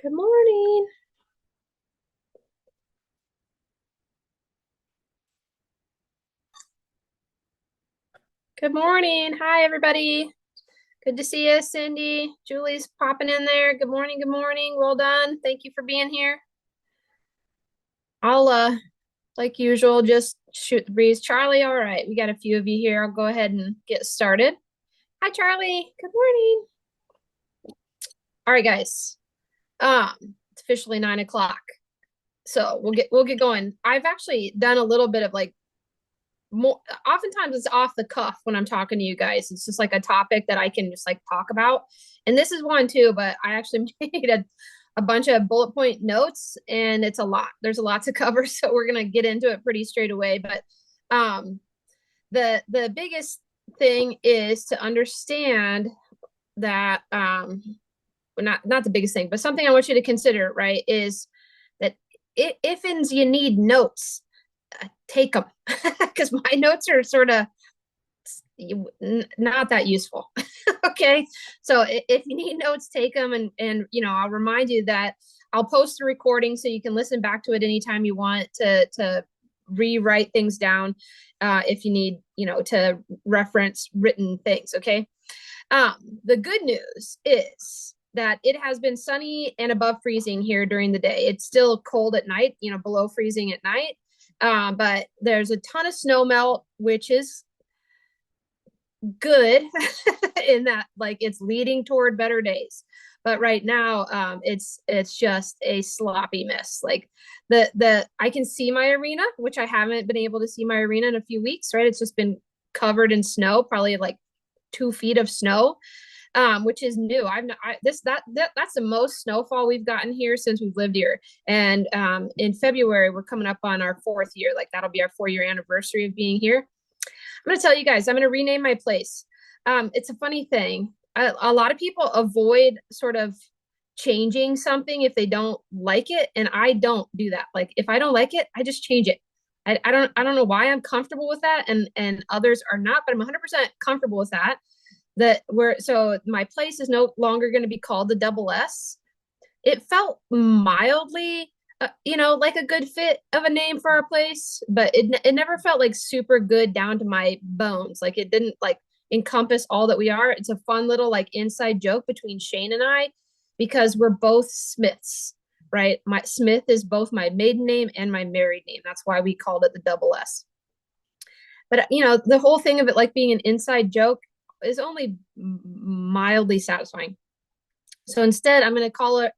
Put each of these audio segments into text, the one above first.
Good morning. Good morning. Hi, everybody. Good to see you, Cindy. Julie's popping in there. Good morning. Good morning. Well done. Thank you for being here. I'll, like usual, just shoot the breeze. Charlie, all right. We got a few of you here. I'll go ahead and get started. Hi, Charlie. Good morning. All right, guys. It's officially 9 o'clock. So we'll get going. I've actually done a little bit of like more oftentimes it's off the cuff when I'm talking to you guys. It's just like a topic that I can just like talk about. And this is one too, but I actually made a bunch of bullet point notes and it's a lot. There's a lot to cover. So we're gonna get into it pretty straight away. But um the biggest thing is to understand that not the biggest thing, but something I want you to consider, right, is that if you need notes, take them because my notes are sort of not that useful. Okay, so if you need notes, take them, and I'll remind you that I'll post the recording so you can listen back to it anytime you want to rewrite things down if you need to reference written things. Okay. The good news is that it has been sunny and above freezing here during the day. It's still cold at night, below freezing at night. But there's a ton of snow melt, which is good in that like it's leading toward better days. But right now, it's just a sloppy mess. Like the I can see my arena, which I haven't been able to see my arena in a few weeks, right? It's just been covered in snow, probably like 2 feet of snow, which is new. I've not, that's the most snowfall we've gotten here since we've lived here. And in February, we're coming up on our 4th year. Like that'll be our 4-year anniversary of being here. I'm going to tell you guys, I'm going to rename my place. It's a funny thing. A lot of people avoid sort of changing something if they don't like it, and I don't do that. Like if I don't like it, I just change it. I don't know why I'm comfortable with that, and others are not, but I'm 100% comfortable with that. So my place is no longer going to be called the Double S. It felt mildly like a good fit of a name for our place, but it never felt like super good down to my bones. Like it didn't like encompass all that we are. It's a fun little like inside joke between Shane and I because we're both Smiths, right? My Smith is both my maiden name and my married name. That's why we called it the Double S. But the whole thing of it like being an inside joke is only mildly satisfying. So instead, I'm going to call it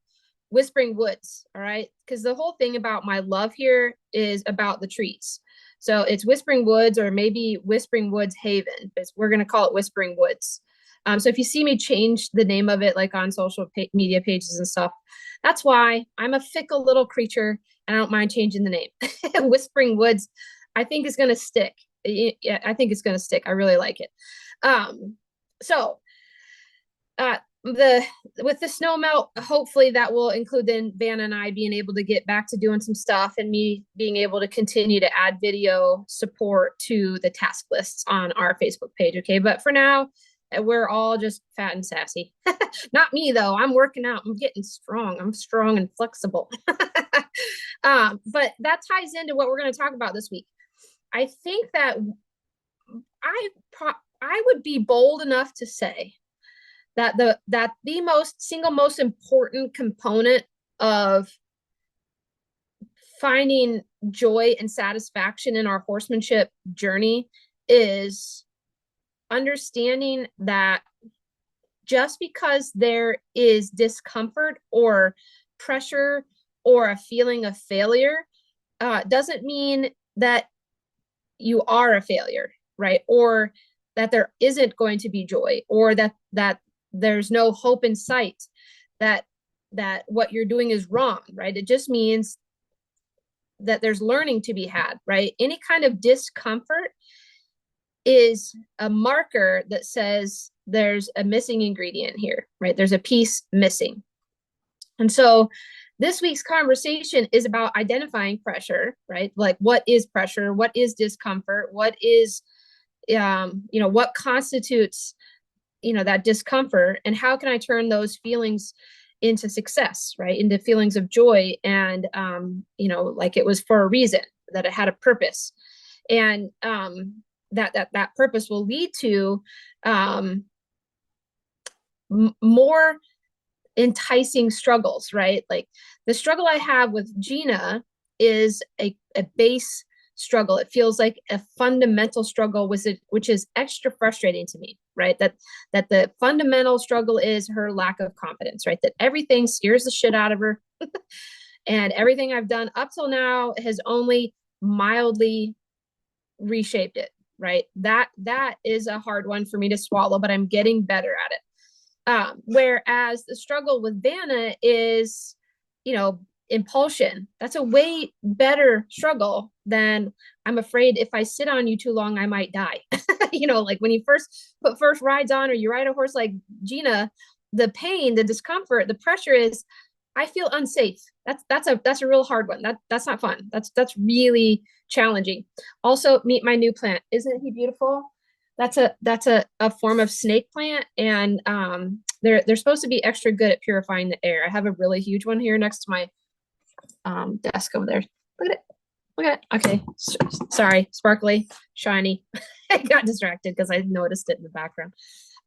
Whispering Woods. All right. Because the whole thing about my love here is about the trees. So it's Whispering Woods or maybe Whispering Woods Haven, but we're going to call it Whispering Woods. So if you see me change the name of it, like on social media pages and stuff, that's why. I'm a fickle little creature and I don't mind changing the name. Whispering Woods, I think is going to stick. Yeah, I think it's going to stick. I really like it. So the with the snow melt, hopefully that will include then Vanna and I being able to get back to doing some stuff and me being able to continue to add video support to the task lists on our Facebook page. Okay. But for now, we're all just fat and sassy. Not me though. I'm working out. I'm getting strong. I'm strong and flexible. But that ties into what we're going to talk about this week. I think that I I would be bold enough to say that the most important component of finding joy and satisfaction in our horsemanship journey is understanding that just because there is discomfort or pressure or a feeling of failure doesn't mean that you are a failure, right? Or that there isn't going to be joy, or that there's no hope in sight, that what you're doing is wrong, right? It just means that there's learning to be had, right? Any kind of discomfort is a marker that says there's a missing ingredient here, right? There's a piece missing. And so this week's conversation is about identifying pressure, right? Like what is pressure? What is discomfort? What is, what constitutes, that discomfort? And how can I turn those feelings into success, right? Into feelings of joy. And, like it was for a reason, that it had a purpose. And that purpose will lead to more enticing struggles, right? Like the struggle I have with Gina is a base struggle. It feels like a fundamental struggle, which is extra frustrating to me, right? That the fundamental struggle is her lack of confidence, right? That everything scares the shit out of her. And everything I've done up till now has only mildly reshaped it, right? That is a hard one for me to swallow, but I'm getting better at it. Whereas the struggle with Vanna is, impulsion. That's a way better struggle than I'm afraid if I sit on you too long, I might die. Like when you first put first rides on or you ride a horse like Gina, the pain, the discomfort, the pressure is, I feel unsafe. That's a real hard one. That's not fun. That's really challenging. Also, meet my new plant. Isn't he beautiful? That's a form of snake plant, and they're supposed to be extra good at purifying the air. I have a really huge one here next to my desk over there. Look at it. Look at it. Okay, sorry, sparkly, shiny. I got distracted because I noticed it in the background.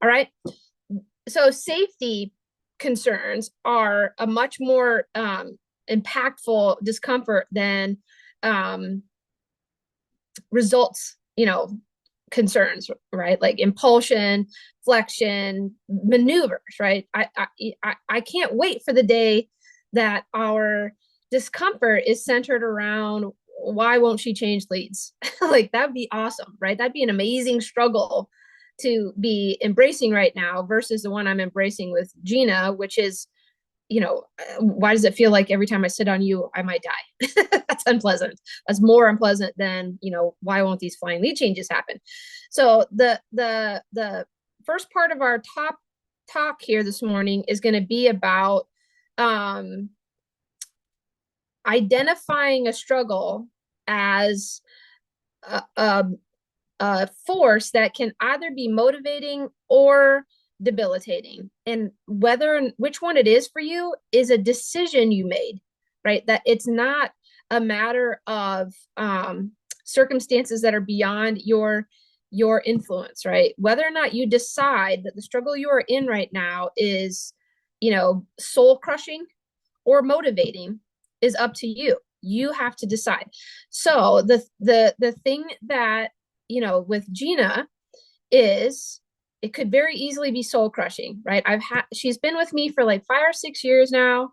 All right, so safety concerns are a much more impactful discomfort than results, concerns, right? Like impulsion, flexion, maneuvers, right? I can't wait for the day that our discomfort is centered around, why won't she change leads? Like that'd be awesome, right? That'd be an amazing struggle to be embracing right now versus the one I'm embracing with Gina, which is, why does it feel like every time I sit on you, I might die? That's unpleasant. That's more unpleasant than, why won't these flying lead changes happen? So the first part of our top talk here this morning is going to be about identifying a struggle as a force that can either be motivating or debilitating, and which one it is for you is a decision you made, right? That it's not a matter of circumstances that are beyond your influence, right? Whether or not you decide that the struggle you are in right now is, soul crushing or motivating is up to you. You have to decide. So the thing that, with Gina is, it could very easily be soul crushing, right? She's been with me for like 5 or 6 years now.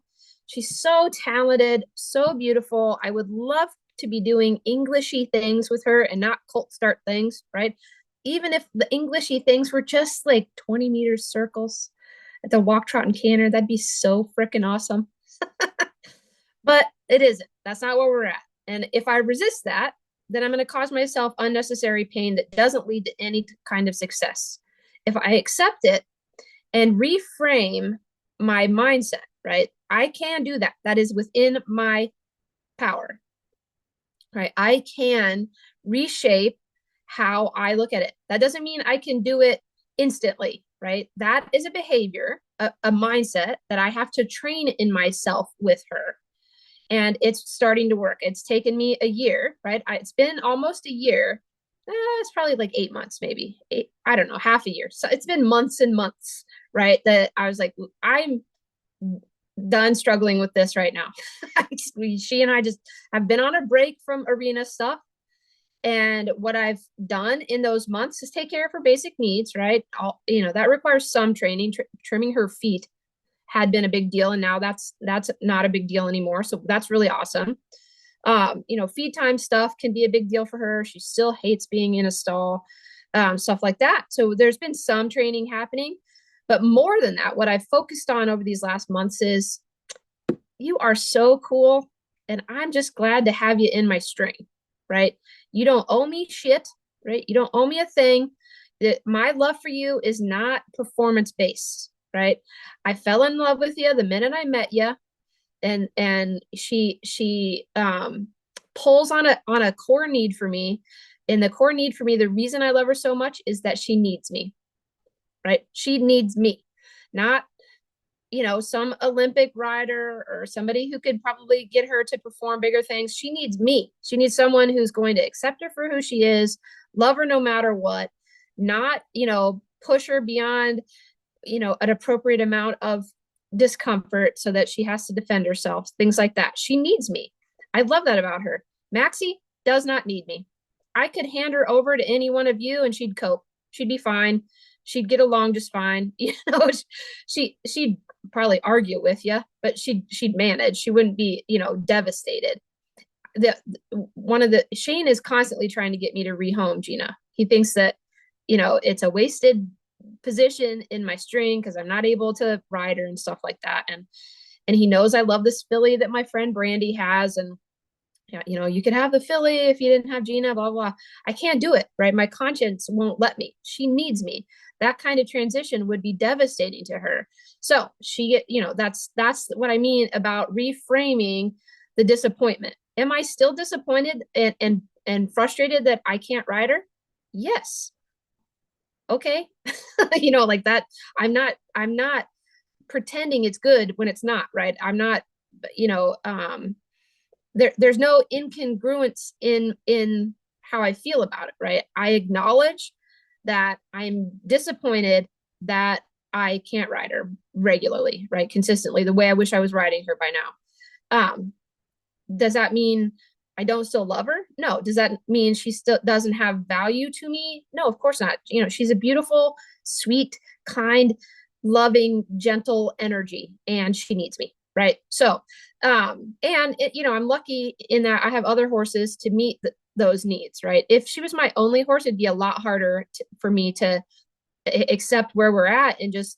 She's so talented, so beautiful. I would love to be doing Englishy things with her and not cult start things, right? Even if the Englishy things were just like 20 meters circles at the walk, trot, and canter, that'd be so freaking awesome. But it isn't. That's not where we're at. And if I resist that, then I'm going to cause myself unnecessary pain that doesn't lead to any kind of success. If I accept it and reframe my mindset, right? I can do that. That is within my power, right? I can reshape how I look at it. That doesn't mean I can do it instantly, right? That is a behavior, a mindset that I have to train in myself with her. And it's starting to work. It's taken me a year, right? It's been almost a year. It's probably like 8 months, maybe. I don't know, half a year. So it's been months and months, right? That I was like, I'm done struggling with this right now. She and I just have been on a break from arena stuff. And what I've done in those months is take care of her basic needs, right? That requires some training. Trimming her feet had been a big deal, and now that's not a big deal anymore. So that's really awesome. Feed time stuff can be a big deal for her. She still hates being in a stall, stuff like that. So there's been some training happening, but more than that, what I've focused on over these last months is, you are so cool, and I'm just glad to have you in my string, right? You don't owe me shit, right? You don't owe me a thing. My love for you is not performance based, right? I fell in love with you the minute I met you, and she pulls on a core need for me, and the core need for me, the reason I love her so much is that she needs me, right? She needs me, not some Olympic rider or somebody who could probably get her to perform bigger things. She needs me. She needs someone who's going to accept her for who she is, love her no matter what, not, push her beyond, an appropriate amount of discomfort so that she has to defend herself, things like that. She needs me. I love that about her. Maxie does not need me. I could hand her over to any one of you and she'd cope. She'd be fine. She'd get along just fine. She'd probably argue with you, but she'd manage. She wouldn't be, devastated. Shane is constantly trying to get me to rehome Gina. He thinks that, it's a wasted position in my string because I'm not able to ride her and stuff like that. And he knows I love this filly that my friend Brandy has. And you could have the filly if you didn't have Gina, blah, blah. I can't do it, right? My conscience won't let me. She needs me. That kind of transition would be devastating to her. So that's what I mean about reframing the disappointment. Am I still disappointed and frustrated that I can't ride her? Yes. Okay. Like that. I'm not pretending it's good when it's not, right? I'm not, there's no incongruence in how I feel about it, right? I acknowledge that I'm disappointed that I can't ride her regularly, right? Consistently, the way I wish I was riding her by now. Does that mean I don't still love her? No. Does that mean she still doesn't have value to me? No, of course not. She's a beautiful, sweet, kind, loving, gentle energy, and she needs me, right? So, I'm lucky in that I have other horses to meet those needs, right? If she was my only horse, it'd be a lot harder for me to accept where we're at and just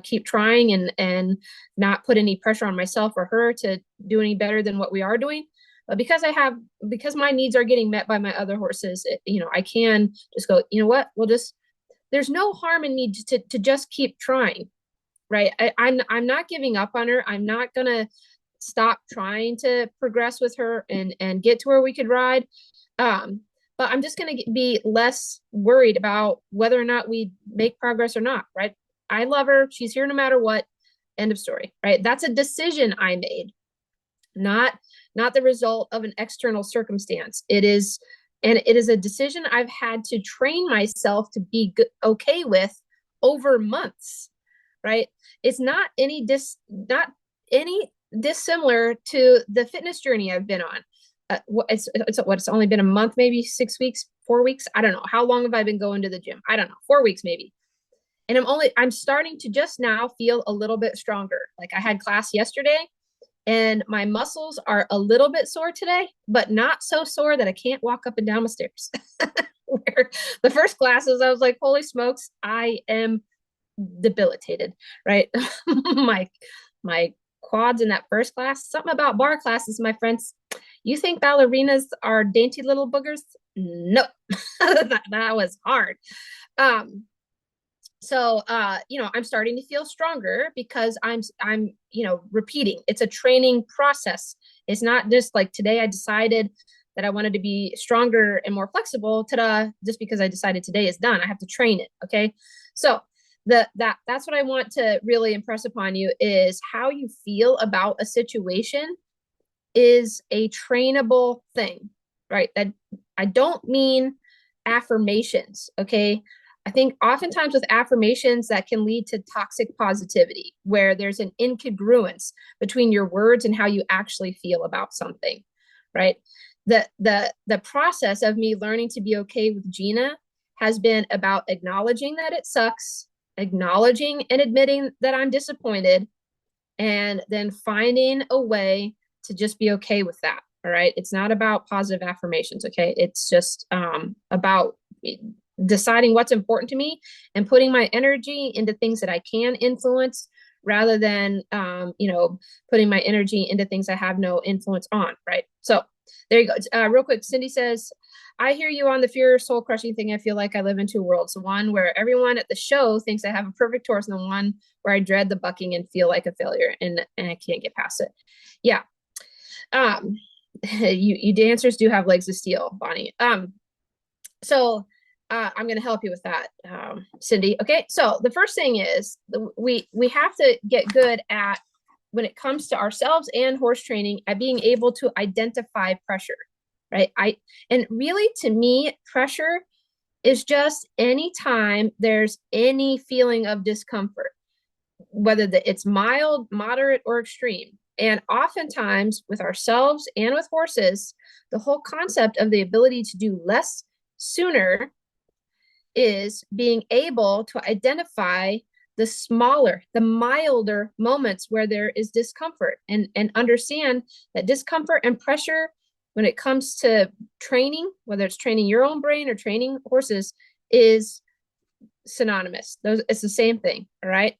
keep trying and not put any pressure on myself or her to do any better than what we are doing. But because my needs are getting met by my other horses, I can just go, what, there's no harm in me to just keep trying, right? I'm not giving up on her. I'm not gonna stop trying to progress with her and get to where we could ride. But I'm just going to be less worried about whether or not we make progress or not, right? I love her. She's here no matter what. End of story, right? That's a decision I made, not the result of an external circumstance. It is a decision I've had to train myself to be okay with over months, right? It's not any dissimilar to the fitness journey I've been on. It's only been a month, maybe 6 weeks, 4 weeks. I don't know. How long have I been going to the gym? I don't know. 4 weeks maybe. And I'm starting to just now feel a little bit stronger. Like I had class yesterday and my muscles are a little bit sore today, but not so sore that I can't walk up and down the stairs. Where the first classes, I was like, holy smokes, I am debilitated, right? my quads in that first class, something about bar classes, my friends. You think ballerinas are dainty little boogers? No, that was hard. So I'm starting to feel stronger because I'm repeating. It's a training process. It's not just like today I decided that I wanted to be stronger and more flexible. Ta-da! Just because I decided today is done. I have to train it. Okay. So that's what I want to really impress upon you is how you feel about a situation is a trainable thing, right? That I don't mean affirmations. Okay. I think oftentimes with affirmations that can lead to toxic positivity, where there's an incongruence between your words and how you actually feel about something, right? The process of me learning to be okay with Gina has been about acknowledging that it sucks, acknowledging and admitting that I'm disappointed, and then finding a way to just be okay with that. All right. It's not about positive affirmations. Okay. It's just about deciding what's important to me and putting my energy into things that I can influence rather than, putting my energy into things I have no influence on. Right. So there you go. Real quick. Cindy says, I hear you on the fear soul crushing thing. I feel like I live in two worlds. The one where everyone at the show thinks I have a perfect horse, and the one where I dread the bucking and feel like a failure and I can't get past it. Yeah. You dancers do have legs of steel, Bonnie. So I'm going to help you with that, Cindy. Okay, so the first thing is we have to get good at, when it comes to ourselves and horse training, at being able to identify pressure, right? And really, to me, pressure is just any time there's any feeling of discomfort, whether it's mild, moderate, or extreme. And oftentimes with ourselves and with horses, the whole concept of the ability to do less sooner is being able to identify the smaller, the milder moments where there is discomfort, and understand that discomfort and pressure, when it comes to training, whether it's training your own brain or training horses, is synonymous. It's the same thing. All right.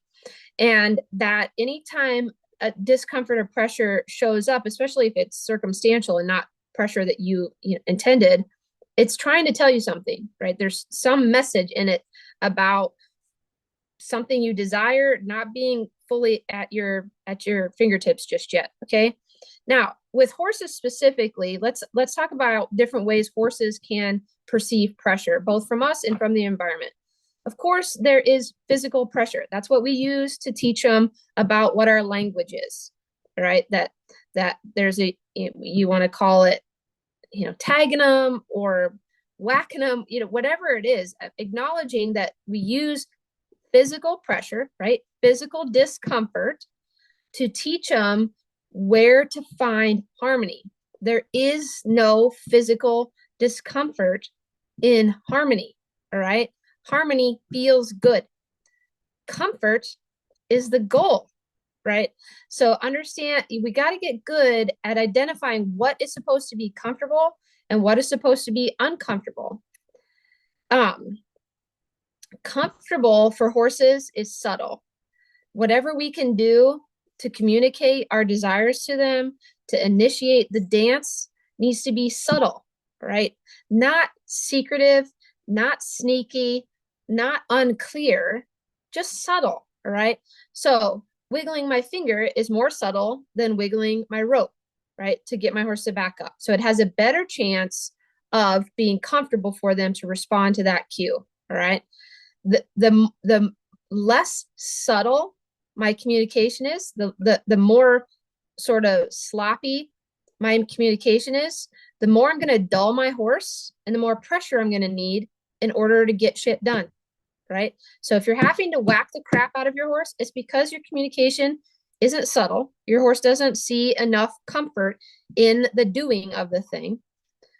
And that anytime a discomfort or pressure shows up, especially if it's circumstantial and not pressure that you intended, it's trying to tell you something, right? There's some message in it about something you desire not being fully at your fingertips just yet. Okay. Now, with horses specifically, let's talk about different ways horses can perceive pressure, both from us and from the environment. Of course, there is physical pressure. That's what we use to teach them about what our language is, right? That there's you want to call it, tagging them or whacking them, whatever it is, acknowledging that we use physical pressure, right? Physical discomfort to teach them where to find harmony. There is no physical discomfort in harmony, all right? Harmony feels good. Comfort is the goal, right? So understand, we got to get good at identifying what is supposed to be comfortable and what is supposed to be uncomfortable. Comfortable for horses is subtle. Whatever we can do to communicate our desires to them, to initiate the dance, needs to be subtle, right? Not secretive, not sneaky, not unclear, just subtle, all right? So wiggling my finger is more subtle than wiggling my rope, right? To get my horse to back up. So it has a better chance of being comfortable for them to respond to that cue, all right? The less subtle my communication is, the more sort of sloppy my communication is, the more I'm going to dull my horse and the more pressure I'm going to need in order to get shit done, right? So if you're having to whack the crap out of your horse, it's because your communication isn't subtle. Your horse doesn't see enough comfort in the doing of the thing.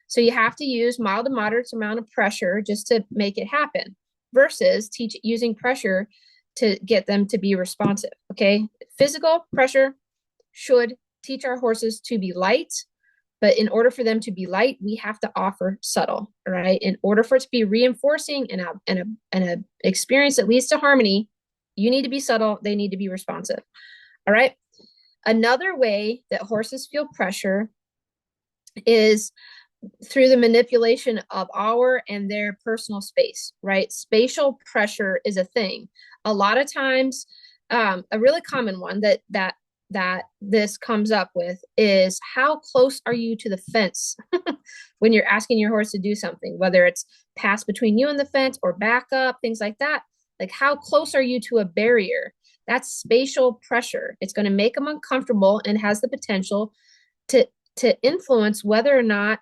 So you have to use mild to moderate amount of pressure just to make it happen, versus using pressure to get them to be responsive. Okay. Physical pressure should teach our horses to be light, but in order for them to be light, we have to offer subtle, right? In order for it to be reinforcing and a experience that leads to harmony, you need to be subtle. They need to be responsive. All right. Another way that horses feel pressure is through the manipulation of our and their personal space, right? Spatial pressure is a thing. A lot of times, a really common one that this comes up with is, how close are you to the fence when you're asking your horse to do something, whether it's pass between you and the fence or back up, things like that. Like, how close are you to a barrier? That's spatial pressure. It's going to make them uncomfortable and has the potential to influence whether or not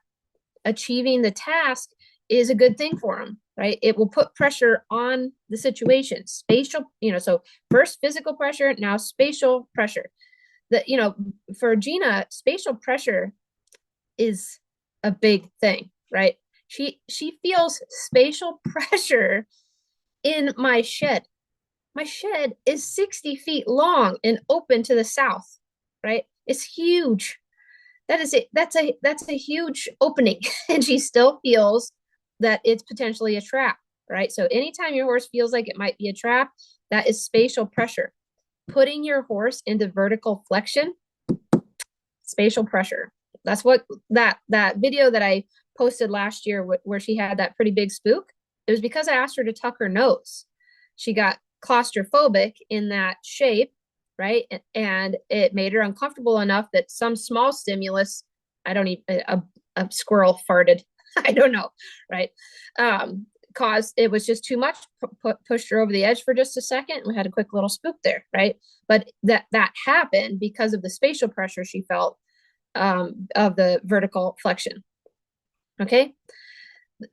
achieving the task is a good thing for them, right? It will put pressure on the situation. Spatial, so first physical pressure, now spatial pressure. For Gina, spatial pressure is a big thing, right? She feels spatial pressure in my shed. My shed is 60 feet long and open to the south, right? It's huge. That's a huge opening, and she still feels that it's potentially a trap, right? So anytime your horse feels like it might be a trap, that is spatial pressure. Putting your horse into vertical flexion, spatial pressure. That's what that video that I posted last year where she had that pretty big spook. It was because I asked her to tuck her nose. She got claustrophobic in that shape, right? And it made her uncomfortable enough that some small stimulus, I don't even, a squirrel farted. I don't know, right? it was just too much, pushed her over the edge for just a second. We had a quick little spook there, right? But that happened because of the spatial pressure she felt of the vertical flexion. Okay.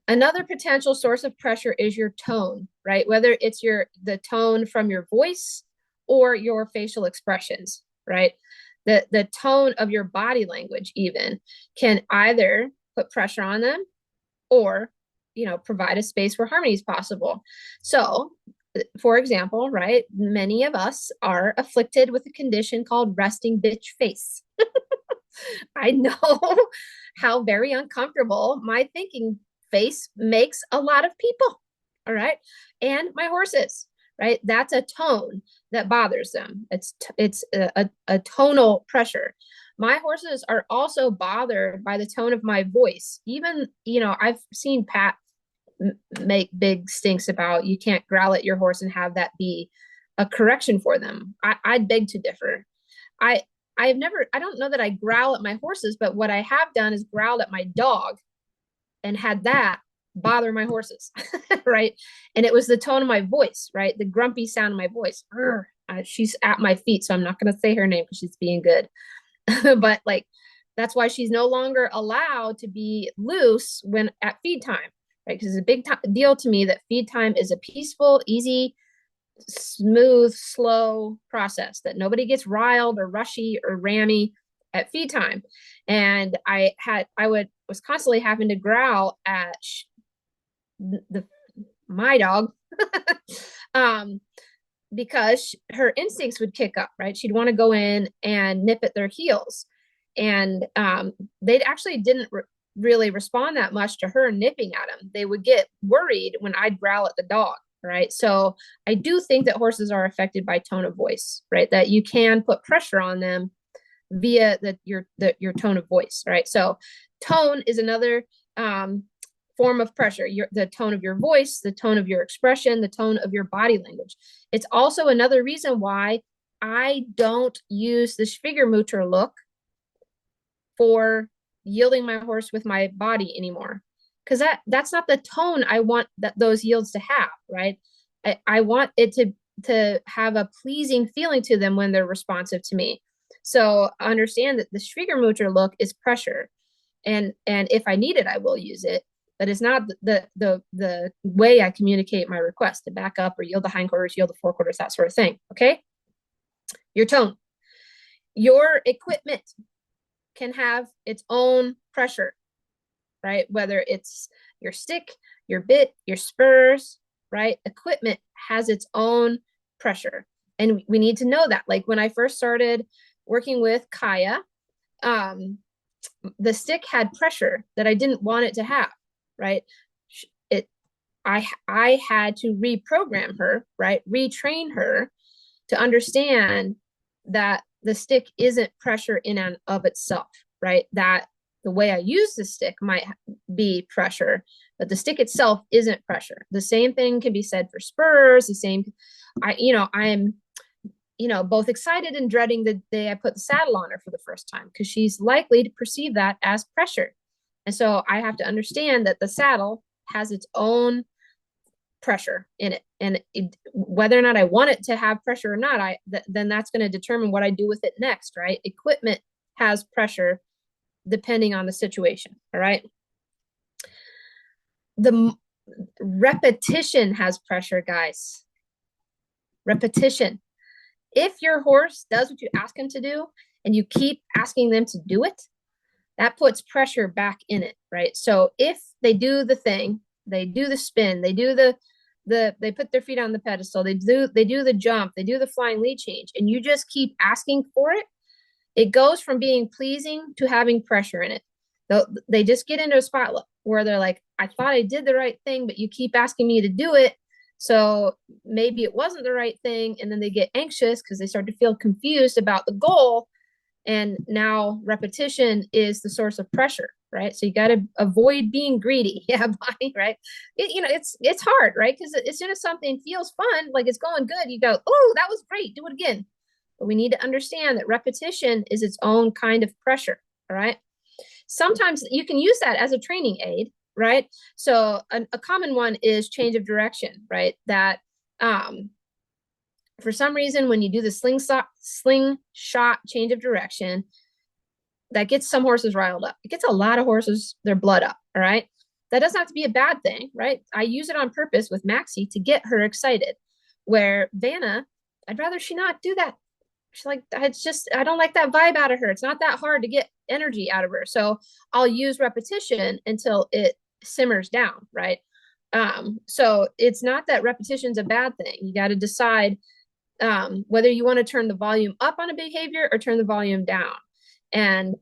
Another potential source of pressure is your tone, right? Whether it's the tone from your voice or your facial expressions, right? The tone of your body language even can either put pressure on them or, provide a space where harmony is possible. So, for example, right, many of us are afflicted with a condition called resting bitch face. I know how very uncomfortable my thinking face makes a lot of people. All right. And my horses, right? That's a tone that bothers them. It's a tonal pressure. My horses are also bothered by the tone of my voice. Even, I've seen Pat make big stinks about you can't growl at your horse and have that be a correction for them. I'd beg to differ. I don't know that I growl at my horses, but what I have done is growled at my dog and had that bother my horses, right? And it was the tone of my voice, right? The grumpy sound of my voice. She's at my feet, so I'm not going to say her name because she's being good. But like, that's why she's no longer allowed to be loose when at feed time, right? Because it's a big deal to me that feed time is a peaceful, easy, smooth, slow process, that nobody gets riled or rushy or rammy at feed time. And was constantly having to growl at my dog because her instincts would kick up, right? She'd want to go in and nip at their heels. And they actually didn't really respond that much to her nipping at them. They would get worried when I'd growl at the dog, right? So I do think that horses are affected by tone of voice, right? That you can put pressure on them via your tone of voice, right? So tone is another form of pressure. The tone of your voice, the tone of your expression, the tone of your body language. It's also another reason why I don't use the Schwiegermutter look for yielding my horse with my body anymore, because that's not the tone I want those yields to have, right? I want it to have a pleasing feeling to them when they're responsive to me. So understand that the Schwiegermutter look is pressure, and if I need it, I will use it. But it's not the way I communicate my request to back up or yield the hindquarters, yield the forequarters, that sort of thing. Okay. Your tone, your equipment can have its own pressure, right? Whether it's your stick, your bit, your spurs, right? Equipment has its own pressure. And we need to know that. Like when I first started working with Kaya, the stick had pressure that I didn't want it to have, right? I had to reprogram her, right? Retrain her to understand that the stick isn't pressure in and of itself, right? That the way I use the stick might be pressure, but the stick itself isn't pressure. The same thing can be said for spurs. The same, I'm both excited and dreading the day I put the saddle on her for the first time, because she's likely to perceive that as pressure. And so I have to understand that the saddle has its own pressure in it, and whether or not I want it to have pressure or not, then that's going to determine what I do with it next, right? Equipment has pressure depending on the situation. All right. The repetition has pressure, guys. Repetition. If your horse does what you ask him to do and you keep asking them to do it, that puts pressure back in it, right? So if they do the thing, they do the spin, they do they put their feet on the pedestal, they do the jump, they do the flying lead change, and you just keep asking for it, it goes from being pleasing to having pressure in it. They just get into a spot where they're like, I thought I did the right thing, but you keep asking me to do it. So maybe it wasn't the right thing. And then they get anxious because they start to feel confused about the goal. And now repetition is the source of pressure, right? So you got to avoid being greedy. Yeah, body, right? It's hard, right? Because as soon as something feels fun, like it's going good, you go, oh, that was great, do it again. But we need to understand that repetition is its own kind of pressure, all right? Sometimes you can use that as a training aid, right? So a common one is change of direction, right? That for some reason, when you do the slingshot change of direction, that gets some horses riled up. It gets a lot of horses their blood up, all right? That doesn't have to be a bad thing, right? I use it on purpose with Maxie to get her excited. Where Vanna, I'd rather she not do that. She's like, it's just, I don't like that vibe out of her. It's not that hard to get energy out of her. So I'll use repetition until it simmers down, right? So it's not that repetition's a bad thing. You got to decide whether you want to turn the volume up on a behavior or turn the volume down. And,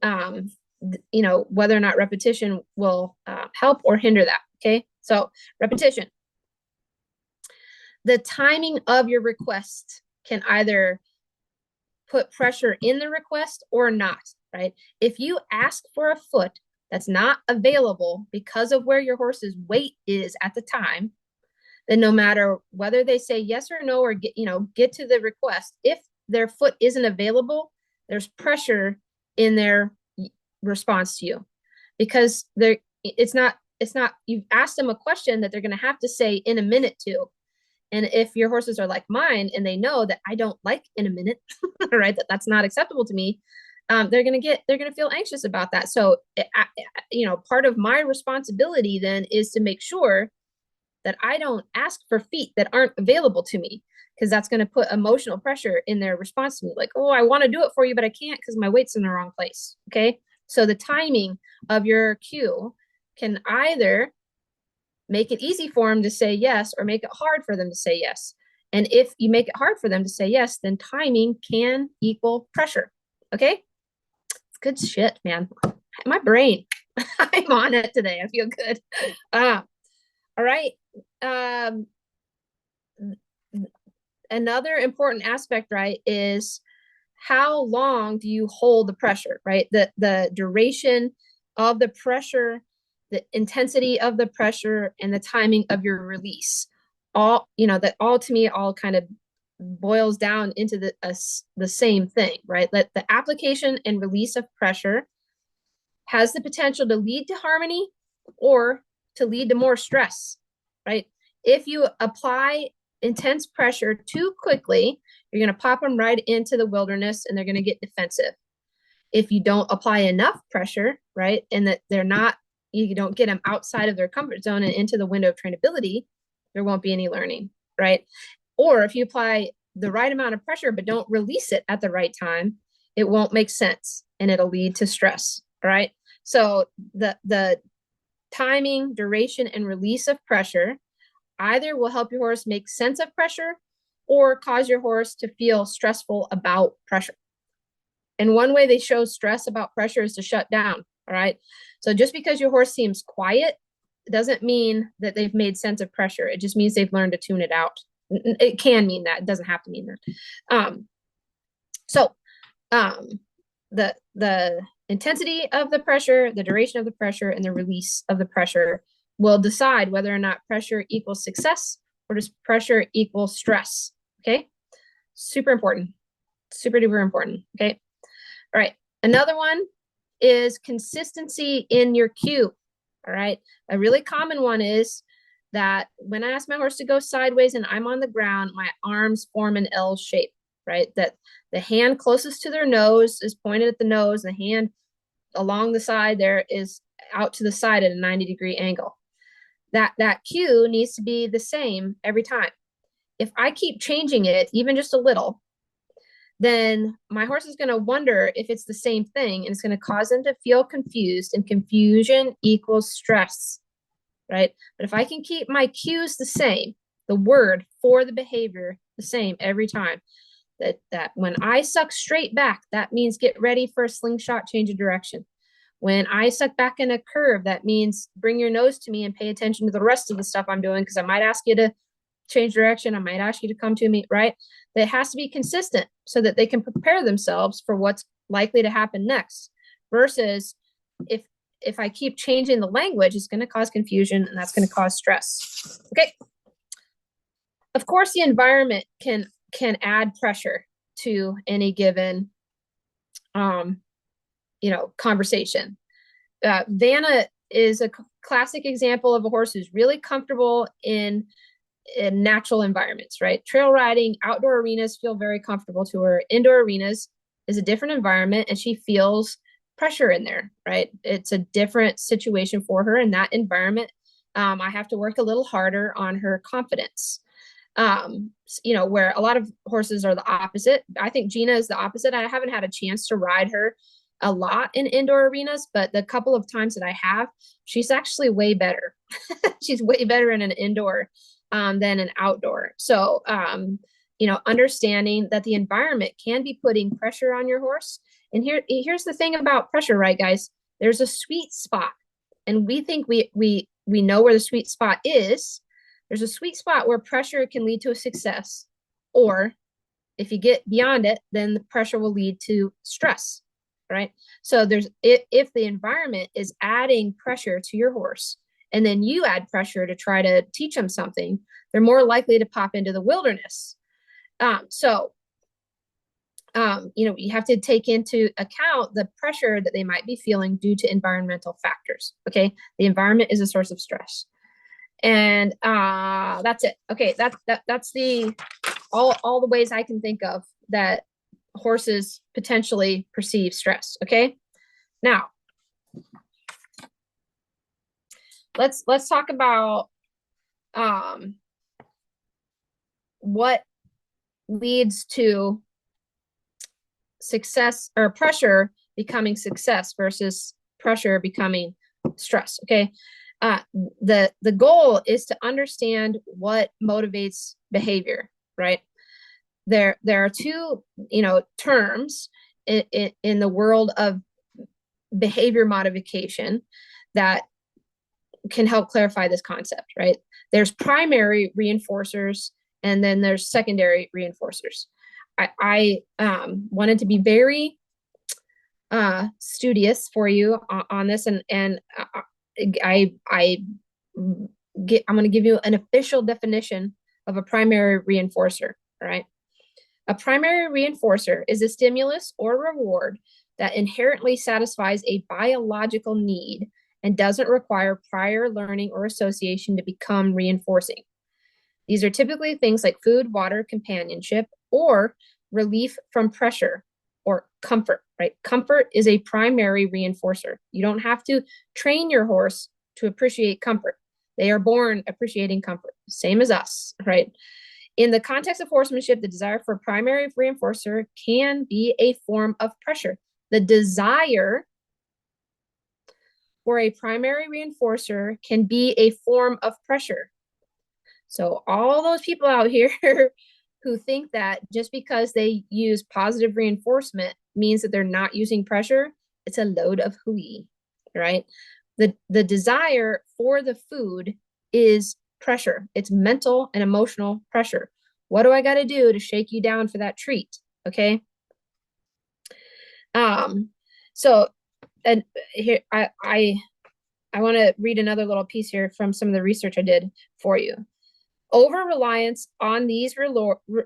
you know, whether or not repetition will help or hinder that. Okay. So repetition. The timing of your request can either put pressure in the request or not, right? If you ask for a foot that's not available because of where your horse's weight is at the time, then no matter whether they say yes or no, or get to the request, if their foot isn't available, there's pressure in their response to you, because it's not you've asked them a question that they're going to have to say in a minute to. And if your horses are like mine and they know that I don't like in a minute, right, that's not acceptable to me, they're going to feel anxious about that. So, part of my responsibility then is to make sure that I don't ask for feet that aren't available to me, because that's going to put emotional pressure in their response to me. Like, oh, I want to do it for you, but I can't because my weight's in the wrong place. Okay. So the timing of your cue can either make it easy for them to say yes or make it hard for them to say yes. And if you make it hard for them to say yes, then timing can equal pressure. Okay. It's good shit, man. My brain, I'm on it today. I feel good. All right. Another important aspect, right, is how long do you hold the pressure, right? The duration of the pressure, the intensity of the pressure, and the timing of your release. All, that all to me all kind of boils down into the same thing, right? That the application and release of pressure has the potential to lead to harmony or to lead to more stress, right? If you apply intense pressure too quickly, you're going to pop them right into the wilderness and they're going to get defensive. If you don't apply enough pressure, right, and that you don't get them outside of their comfort zone and into the window of trainability, there won't be any learning, right? Or if you apply the right amount of pressure but don't release it at the right time, it won't make sense and it'll lead to stress, right? So the timing, duration, and release of pressure either will help your horse make sense of pressure or cause your horse to feel stressful about pressure. And one way they show stress about pressure is to shut down, all right? So just because your horse seems quiet doesn't mean that they've made sense of pressure. It just means they've learned to tune it out. It can mean that. It doesn't have to mean that. The intensity of the pressure, the duration of the pressure, and the release of the pressure will decide whether or not pressure equals success or does pressure equal stress. Okay. Super important. Super duper important. Okay. All right. Another one is consistency in your cue. All right. A really common one is that when I ask my horse to go sideways and I'm on the ground, my arms form an L shape, right? That the hand closest to their nose is pointed at the nose, and the hand along the side there is out to the side at a 90-degree angle. That cue needs to be the same every time. If I keep changing it, even just a little, then my horse is going to wonder if it's the same thing, and it's going to cause them to feel confused, and confusion equals stress, right? But if I can keep my cues the same, the word for the behavior the same every time, that when I suck straight back, that means get ready for a slingshot change of direction. When I suck back in a curve, that means bring your nose to me and pay attention to the rest of the stuff I'm doing, because I might ask you to change direction. I might ask you to come to me, right? That has to be consistent so that they can prepare themselves for what's likely to happen next. Versus if I keep changing the language, it's going to cause confusion, and that's going to cause stress. Okay. Of course, the environment can add pressure to any given conversation. Vanna is a classic example of a horse who's really comfortable in natural environments, right? Trail riding, outdoor arenas feel very comfortable to her. Indoor arenas is a different environment and she feels pressure in there, right? It's a different situation for her in that environment. I have to work a little harder on her confidence. Where a lot of horses are the opposite. I think Gina is the opposite. I haven't had a chance to ride her a lot in indoor arenas, but the couple of times that I have, she's actually way better. She's way better in an indoor than an outdoor. So, understanding that the environment can be putting pressure on your horse. And here's the thing about pressure, right, guys? There's a sweet spot, and we think we know where the sweet spot is. There's a sweet spot where pressure can lead to a success, or if you get beyond it, then the pressure will lead to stress, right? So if the environment is adding pressure to your horse, and then you add pressure to try to teach them something, they're more likely to pop into the wilderness. You have to take into account the pressure that they might be feeling due to environmental factors. Okay, the environment is a source of stress, and that's it. Okay, that's the all the ways I can think of that horses potentially perceive stress. Okay, now let's talk about what leads to success or pressure becoming success versus pressure becoming stress. Okay, the goal is to understand what motivates behavior, right? There are two terms in the world of behavior modification that can help clarify this concept, right? There's primary reinforcers and then there's secondary reinforcers. I wanted to be very studious for you on this, and I'm going to give you an official definition of a primary reinforcer. Right? A primary reinforcer is a stimulus or reward that inherently satisfies a biological need and doesn't require prior learning or association to become reinforcing. These are typically things like food, water, companionship, or relief from pressure or comfort, right? Comfort is a primary reinforcer. You don't have to train your horse to appreciate comfort. They are born appreciating comfort, same as us, right? In the context of horsemanship, the desire for a primary reinforcer can be a form of pressure. The desire for a primary reinforcer can be a form of pressure. So all those people out here who think that just because they use positive reinforcement means that they're not using pressure, it's a load of hooey, right? The desire for the food is pressure. It's mental and emotional pressure. What do I got to do to shake you down for that treat? Okay. So, and here I want to read another little piece here from some of the research I did for you. Over-reliance on these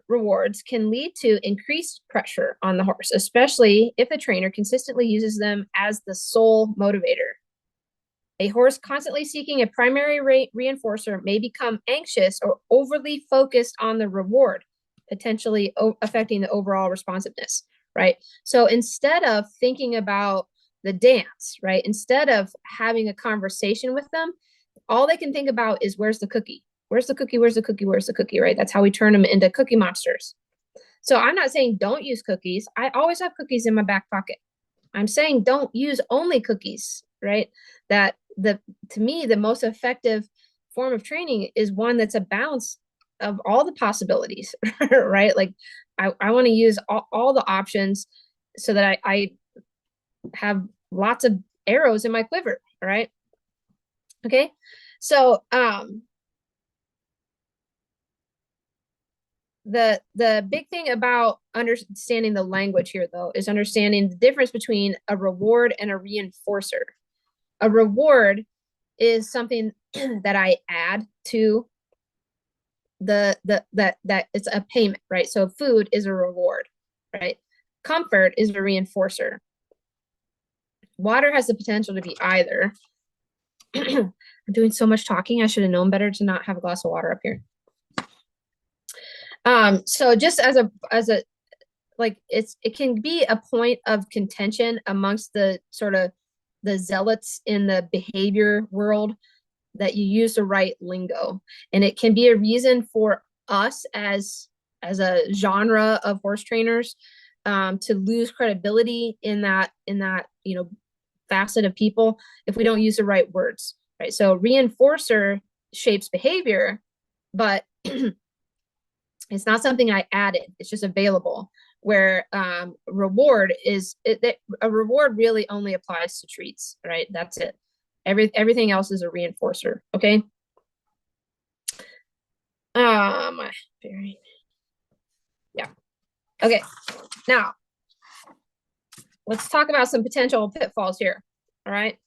rewards can lead to increased pressure on the horse, especially if the trainer consistently uses them as the sole motivator. A horse constantly seeking a primary reinforcer may become anxious or overly focused on the reward, potentially affecting the overall responsiveness, right? So instead of thinking about the dance, right, instead of having a conversation with them, all they can think about is where's the cookie? Where's the cookie? Where's the cookie? Where's the cookie, right? That's how we turn them into cookie monsters. So I'm not saying don't use cookies. I always have cookies in my back pocket. I'm saying don't use only cookies, right? To me, the most effective form of training is one that's a balance of all the possibilities, right? Like I want to use all the options so that I have lots of arrows in my quiver, right? Okay. So, the big thing about understanding the language here, though, is understanding the difference between a reward and a reinforcer. A reward is something that I add to that it's a payment, right? So food is a reward, right? Comfort is a reinforcer. Water has the potential to be either. I'm doing so much talking. I should have known better to not have a glass of water up here. So just as a like it can be a point of contention amongst the sort of the zealots in the behavior world that you use the right lingo, and it can be a reason for us as a genre of horse trainers to lose credibility in that facet of people if we don't use the right words, right? So reinforcer shapes behavior, but it's not something I added. It's just available. Where reward is a reward really only applies to treats, right? That's it. Everything else is a reinforcer. Okay. Um, yeah. Okay. Now let's talk about some potential pitfalls here. All right.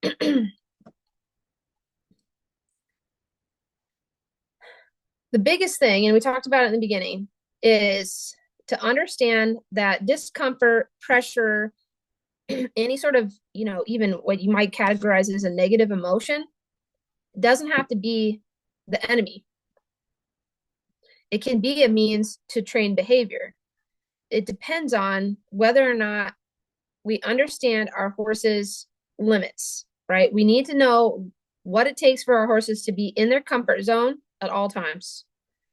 The biggest thing, and we talked about it in the beginning, is to understand that discomfort, pressure, any sort of, even what you might categorize as a negative emotion doesn't have to be the enemy. It can be a means to train behavior. It depends on whether or not we understand our horse's limits, right? We need to know what it takes for our horses to be in their comfort zone at all times,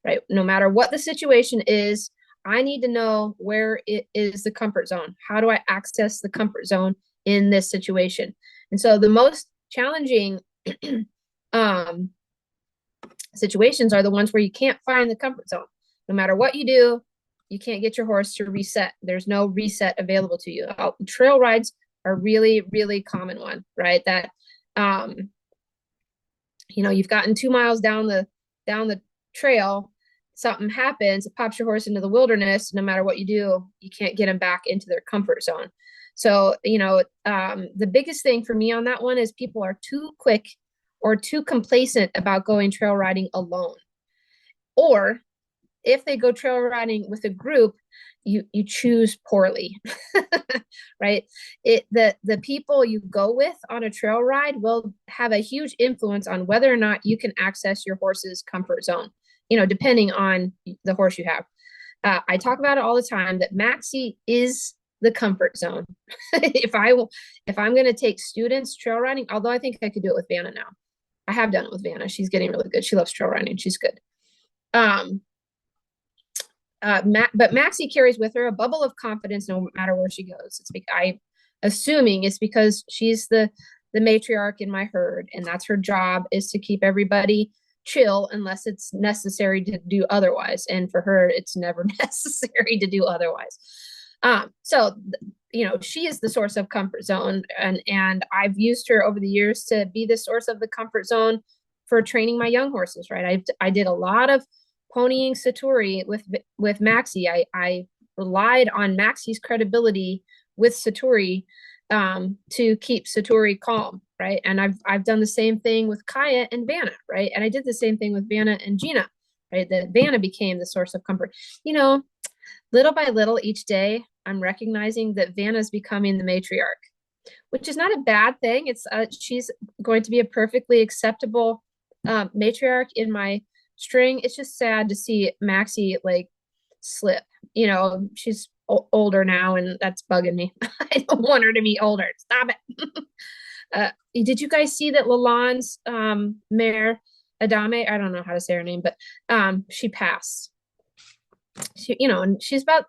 right? No matter what the situation is, I need to know where it is the comfort zone. How do I access the comfort zone in this situation? And so the most challenging situations are the ones where you can't find the comfort zone. No matter what you do, you can't get your horse to reset. There's no reset available to you. Trail rides are really, really common one, right? That, you've gotten 2 miles down the trail, something happens, it pops your horse into the wilderness. No matter what you do, you can't get them back into their comfort zone. So, the biggest thing for me on that one is people are too quick or too complacent about going trail riding alone. Or if they go trail riding with a group, you choose poorly, right? The people you go with on a trail ride will have a huge influence on whether or not you can access your horse's comfort zone, depending on the horse you have. I talk about it all the time that Maxie is the comfort zone. if I'm going to take students trail riding, although I think I could do it with Vanna now. I have done it with Vanna. She's getting really good. She loves trail riding. She's good. But Maxie carries with her a bubble of confidence no matter where she goes. I'm assuming it's because she's the matriarch in my herd, and that's her job, is to keep everybody chill unless it's necessary to do otherwise. And for her, it's never necessary to do otherwise. So she is the source of comfort zone, and I've used her over the years to be the source of the comfort zone for training my young horses. Right, I did a lot of ponying Saturi with Maxie. I relied on Maxie's credibility with Saturi to keep Saturi calm, right? And I've done the same thing with Kaya and Vanna, right? And I did the same thing with Vanna and Gina, right? That Vanna became the source of comfort. Little by little each day, I'm recognizing that Vanna's becoming the matriarch, which is not a bad thing. It's she's going to be a perfectly acceptable matriarch in my string. It's just sad to see Maxie slip. She's older now, and that's bugging me. I don't want her to be older. Stop it. Did you guys see that Lalonde's mare Adame? I don't know how to say her name, but she passed. And she's not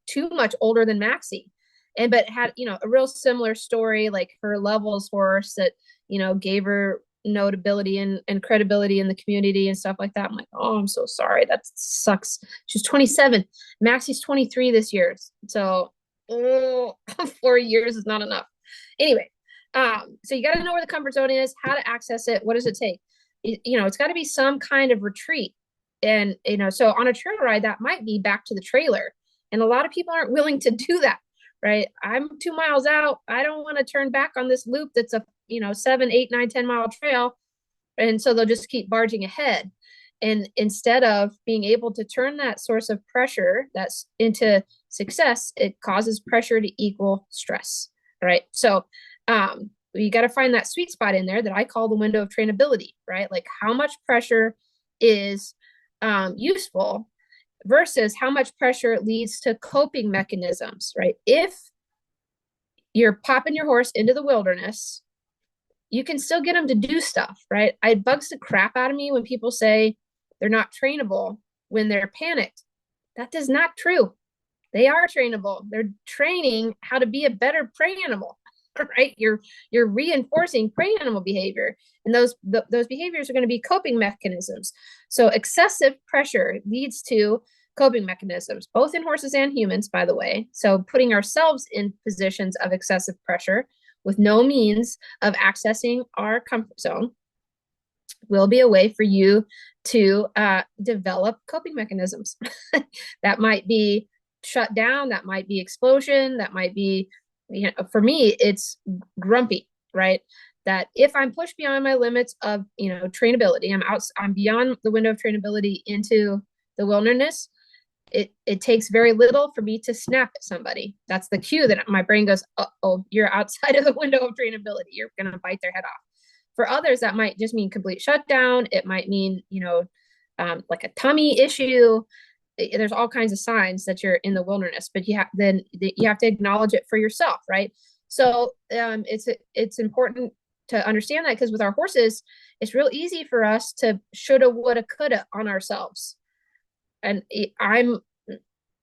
too much older than Maxie, but had a real similar story, like her levels horse that gave her notability and credibility in the community and stuff like that. I'm like, oh, I'm so sorry, that sucks. She's 27. Maxie's 23 this year, so 4 years is not enough. Anyway, so you got to know where the comfort zone is, how to access it, what does it take. It's got to be some kind of retreat. And so on a trail ride, that might be back to the trailer, and a lot of people aren't willing to do that, right? I'm 2 miles out, I don't want to turn back on this loop that's a 7, 8, 9, 10 mile trail. And so they'll just keep barging ahead. And instead of being able to turn that source of pressure that's into success, it causes pressure to equal stress. Right. So you got to find that sweet spot in there that I call the window of trainability, right? Like how much pressure is useful versus how much pressure leads to coping mechanisms, right? If you're popping your horse into the wilderness, you can still get them to do stuff, right? It bugs the crap out of me when people say they're not trainable when they're panicked. That is not true. They are trainable. They're training how to be a better prey animal, right? You're reinforcing prey animal behavior, and those behaviors are going to be coping mechanisms. So excessive pressure leads to coping mechanisms, both in horses and humans, by the way. So putting ourselves in positions of excessive pressure with no means of accessing our comfort zone will be a way for you to develop coping mechanisms. That might be shut down, that might be explosion, that might be, you know, for me, it's grumpy, right? That if I'm pushed beyond my limits of, you know, trainability, I'm beyond the window of trainability into the wilderness. It takes very little for me to snap at somebody. That's the cue that my brain goes, oh, you're outside of the window of trainability. You're going to bite their head off. For others, that might just mean complete shutdown. It might mean, you know, like a tummy issue. There's all kinds of signs that you're in the wilderness, but you have to acknowledge it for yourself, right? So it's important to understand that, because with our horses, it's real easy for us to shoulda, woulda, coulda on ourselves. And I'm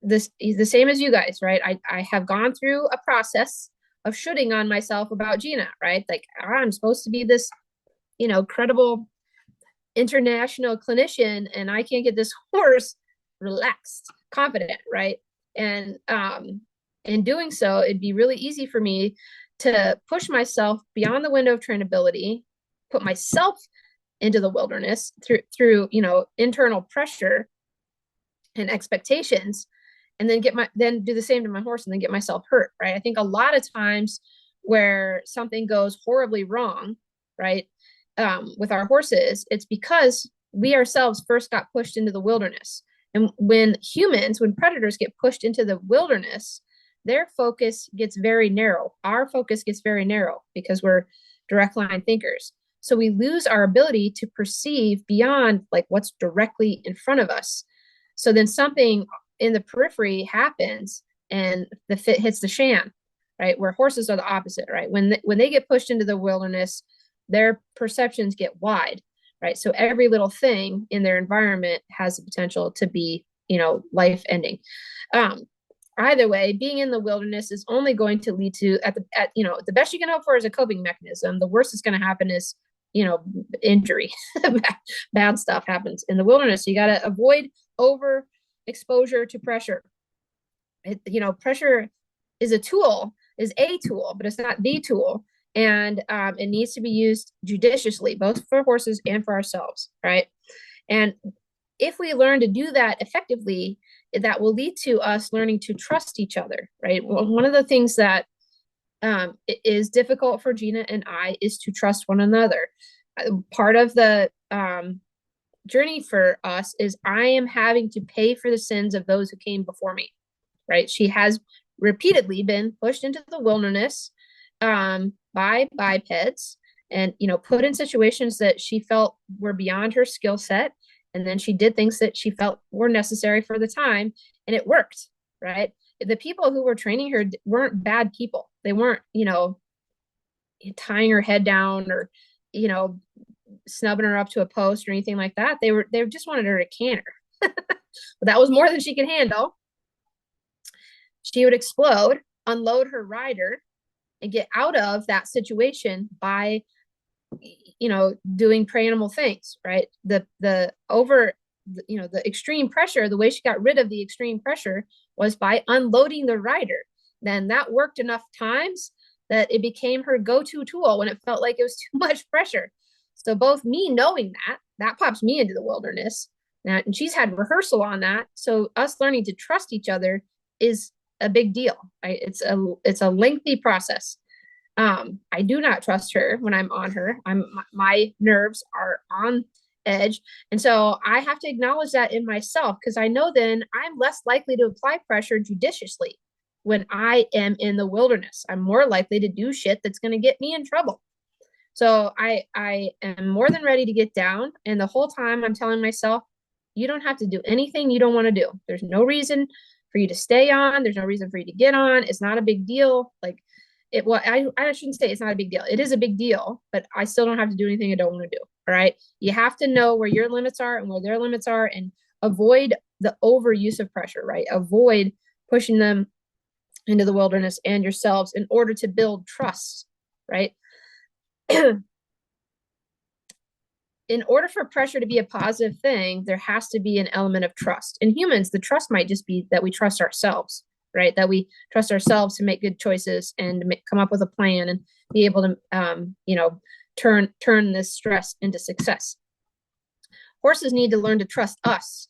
the same as you guys, right? I have gone through a process of shooting on myself about Gina, right? Like, I'm supposed to be this, you know, credible international clinician, and I can't get this horse relaxed, confident, right? And in doing so, it'd be really easy for me to push myself beyond the window of trainability, put myself into the wilderness through you know, internal pressure and expectations, and then do the same to my horse and then get myself hurt, right? I think a lot of times where something goes horribly wrong, right, with our horses, it's because we ourselves first got pushed into the wilderness. And when predators get pushed into the wilderness, their focus gets very narrow. Our focus gets very narrow because we're direct line thinkers. So we lose our ability to perceive beyond like what's directly in front of us. So then something in the periphery happens and the fit hits the shan, right? Where horses are the opposite, right? When they get pushed into the wilderness, their perceptions get wide, right? So every little thing in their environment has the potential to be, you know, life ending. Either way, being in the wilderness is only going to lead to you know, the best you can hope for is a coping mechanism. The worst that's going to happen is, you know, injury. Bad stuff happens in the wilderness. So you got to avoid over exposure to pressure. You know, pressure is a tool, but it's not the tool. And it needs to be used judiciously, both for horses and for ourselves, right? And if we learn to do that effectively, that will lead to us learning to trust each other, right? Well, one of the things that is difficult for Gina and I is to trust one another. Part of the journey for us is I am having to pay for the sins of those who came before me, right? She has repeatedly been pushed into the wilderness by bipeds and, you know, put in situations that she felt were beyond her skill set. And then she did things that she felt were necessary for the time, and it worked, right? The people who were training her weren't bad people. They weren't, you know, tying her head down or, you know, snubbing her up to a post or anything like that. They just wanted her to canter. But that was more than she could handle. She would explode, unload her rider, and get out of that situation by, you know, doing prey animal things, right? The you know, the extreme pressure, the way she got rid of the extreme pressure was by unloading the rider. Then that worked enough times that it became her go-to tool when it felt like it was too much pressure. So both me knowing that pops me into the wilderness. Now, and she's had rehearsal on that. So us learning to trust each other is a big deal, right? It's a lengthy process. I do not trust her when I'm on her. My nerves are on edge. And so I have to acknowledge that in myself, because I know then I'm less likely to apply pressure judiciously. when I am in the wilderness. I'm more likely to do shit that's going to get me in trouble. So I am more than ready to get down. And the whole time I'm telling myself, you don't have to do anything you don't want to do. There's no reason for you to stay on. There's no reason for you to get on. It's not a big deal. Like it, well, I shouldn't say it's not a big deal. It is a big deal, but I still don't have to do anything I don't want to do. All right. You have to know where your limits are and where their limits are, and avoid the overuse of pressure, right? Avoid pushing them into the wilderness and yourselves in order to build trust, right? In order for pressure to be a positive thing, there has to be an element of trust. In humans, the trust might just be that we trust ourselves, right? That we trust ourselves to make good choices and come up with a plan and be able to, turn this stress into success. Horses need to learn to trust us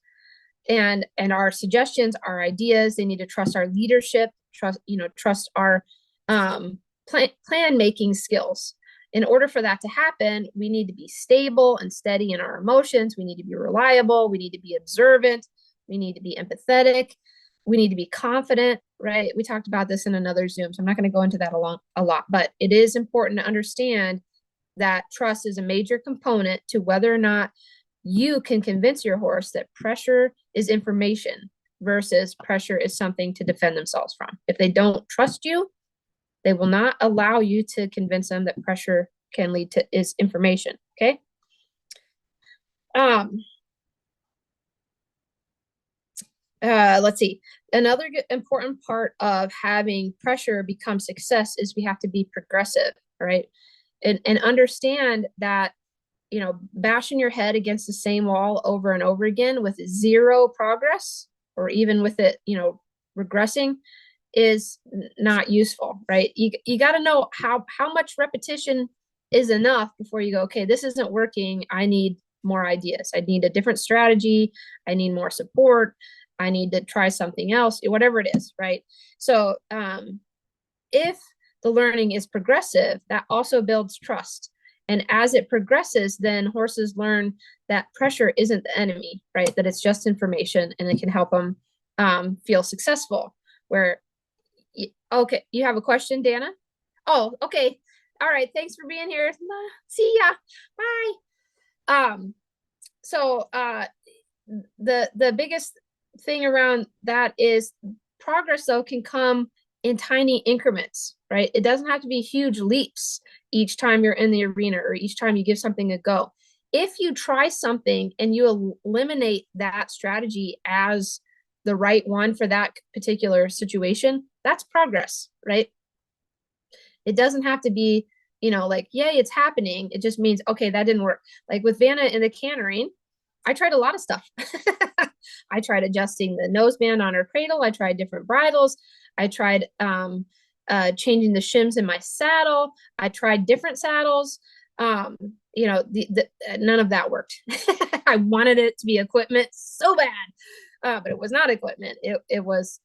and our suggestions, our ideas. They need to trust our leadership, trust our plan making skills. In order for that to happen, we need to be stable and steady in our emotions. We need to be reliable. We need to be observant. We need to be empathetic. We need to be confident, right? We talked about this in another Zoom, so I'm not going to go into that a lot, but it is important to understand that trust is a major component to whether or not you can convince your horse that pressure is information versus pressure is something to defend themselves from. If they don't trust you, they will not allow you to convince them that pressure can lead to is information. Okay. Let's see. Another important part of having pressure become success is we have to be progressive, right? And understand that, bashing your head against the same wall over and over again with zero progress, or even with it, regressing, is not useful, right? You got to know how much repetition is enough before you go, okay, this isn't working. I need more ideas. I need a different strategy. I need more support. I need to try something else, whatever it is, right? So if the learning is progressive, that also builds trust. And as it progresses, then horses learn that pressure isn't the enemy, right? That it's just information, and it can help them feel successful. Okay, you have a question, Dana? Oh, okay. All right. Thanks for being here. See ya. Bye. So the biggest thing around that is progress, though, can come in tiny increments, right? It doesn't have to be huge leaps each time you're in the arena or each time you give something a go. If you try something and you eliminate that strategy as the right one for that particular situation, that's progress, right? It doesn't have to be, like, yay, it's happening. It just means, okay, that didn't work. Like with Vanna in the cantering, I tried a lot of stuff. I tried adjusting the noseband on her cradle. I tried different bridles. I tried changing the shims in my saddle. I tried different saddles. None of that worked. I wanted it to be equipment so bad, but it was not equipment. It was,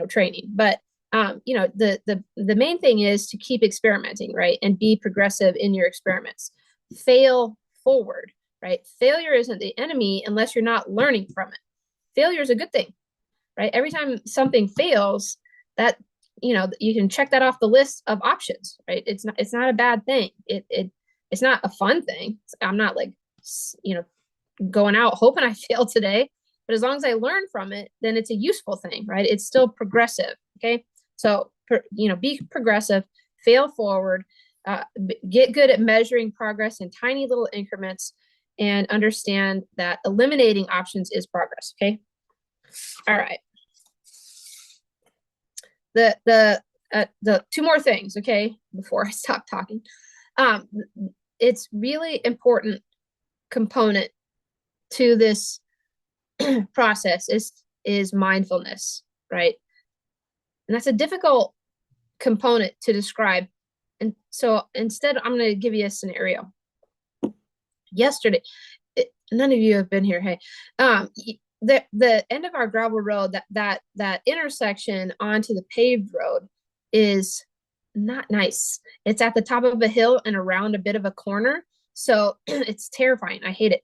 training. But the main thing is to keep experimenting, right? And be progressive in your experiments. Fail forward, right? Failure isn't the enemy unless you're not learning from it. Failure is a good thing, right? Every time something fails, that, you can check that off the list of options, right? It's not a bad thing. It's not a fun thing. I'm not like, going out hoping I fail today, but as long as I learn from it, then it's a useful thing, right? It's still progressive. Okay. So, be progressive, fail forward, get good at measuring progress in tiny little increments, and understand that eliminating options is progress. Okay. All right. The two more things, okay, before I stop talking. It's really important component to this process is mindfulness, right? And that's a difficult component to describe. And so instead, I'm going to give you a scenario. Yesterday, none of you have been here. Hey, the end of our gravel road, that intersection onto the paved road is not nice. It's at the top of a hill and around a bit of a corner. So it's terrifying. I hate it.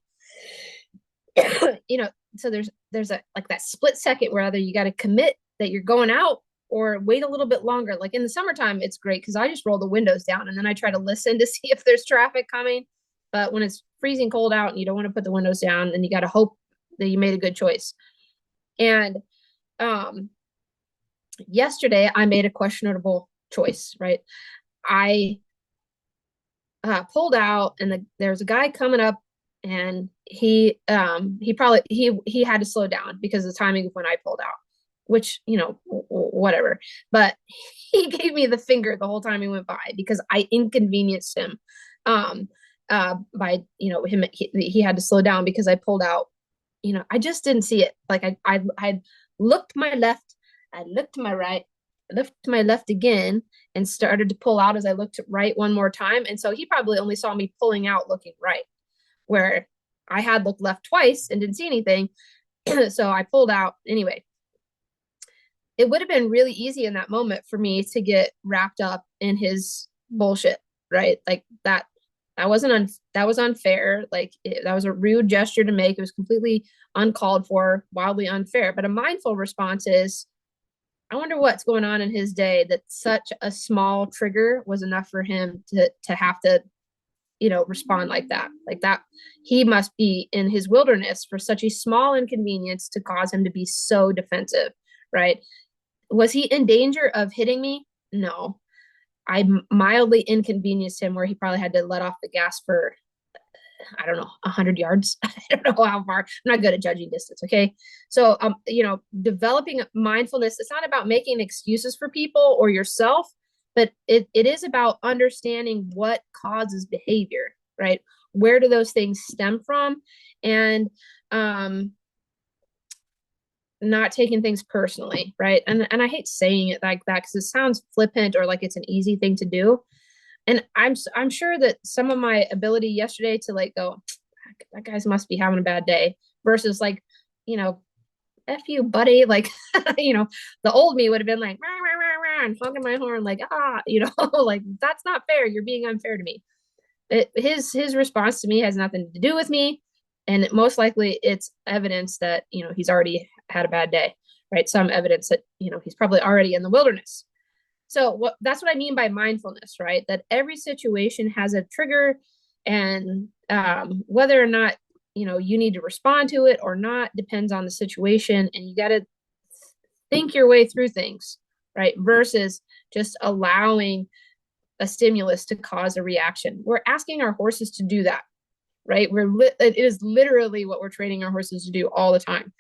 So there's a like that split second where either you got to commit that you're going out, or wait a little bit longer. Like in the summertime, it's great because I just roll the windows down and then I try to listen to see if there's traffic coming. But when it's freezing cold out and you don't want to put the windows down, and you got to hope that you made a good choice. And um, yesterday I made a questionable choice, right? I pulled out, and there was a guy coming up, and he had to slow down because of the timing of when I pulled out, which, whatever. But he gave me the finger the whole time he went by because I inconvenienced him by him. He had to slow down because I pulled out. I just didn't see it. Like I looked to my left, I looked to my right, I looked to my left again, and started to pull out as I looked right one more time. And so he probably only saw me pulling out looking right, where I had looked left twice and didn't see anything. So I pulled out anyway. It would have been really easy in that moment for me to get wrapped up in his bullshit, right? Like that that was unfair. Like that was a rude gesture to make. It was completely uncalled for, wildly unfair. But a mindful response is, I wonder what's going on in his day that such a small trigger was enough for him to have to, respond like that. Like that, he must be in his wilderness for such a small inconvenience to cause him to be so defensive, right? Was he in danger of hitting me? No. I mildly inconvenienced him where he probably had to let off the gas for, I don't know, 100 yards. I don't know how far. I'm not good at judging distance. Okay. So, developing mindfulness, it's not about making excuses for people or yourself, but it is about understanding what causes behavior, right? Where do those things stem from? And, not taking things personally, right? And I hate saying it like that because it sounds flippant or like it's an easy thing to do. And I'm sure that some of my ability yesterday to like go, that guy's must be having a bad day, versus like, F you, buddy. Like, the old me would have been like, rah, rah, rah, rah, and honking my horn, like, like, that's not fair. You're being unfair to me. His response to me has nothing to do with me. And most likely it's evidence that, he's already had a bad day, right? Some evidence that, he's probably already in the wilderness. So that's what I mean by mindfulness, right? That every situation has a trigger, and whether or not, you need to respond to it or not depends on the situation. And you got to think your way through things, right? Versus just allowing a stimulus to cause a reaction. We're asking our horses to do that, right? It is literally what we're training our horses to do all the time.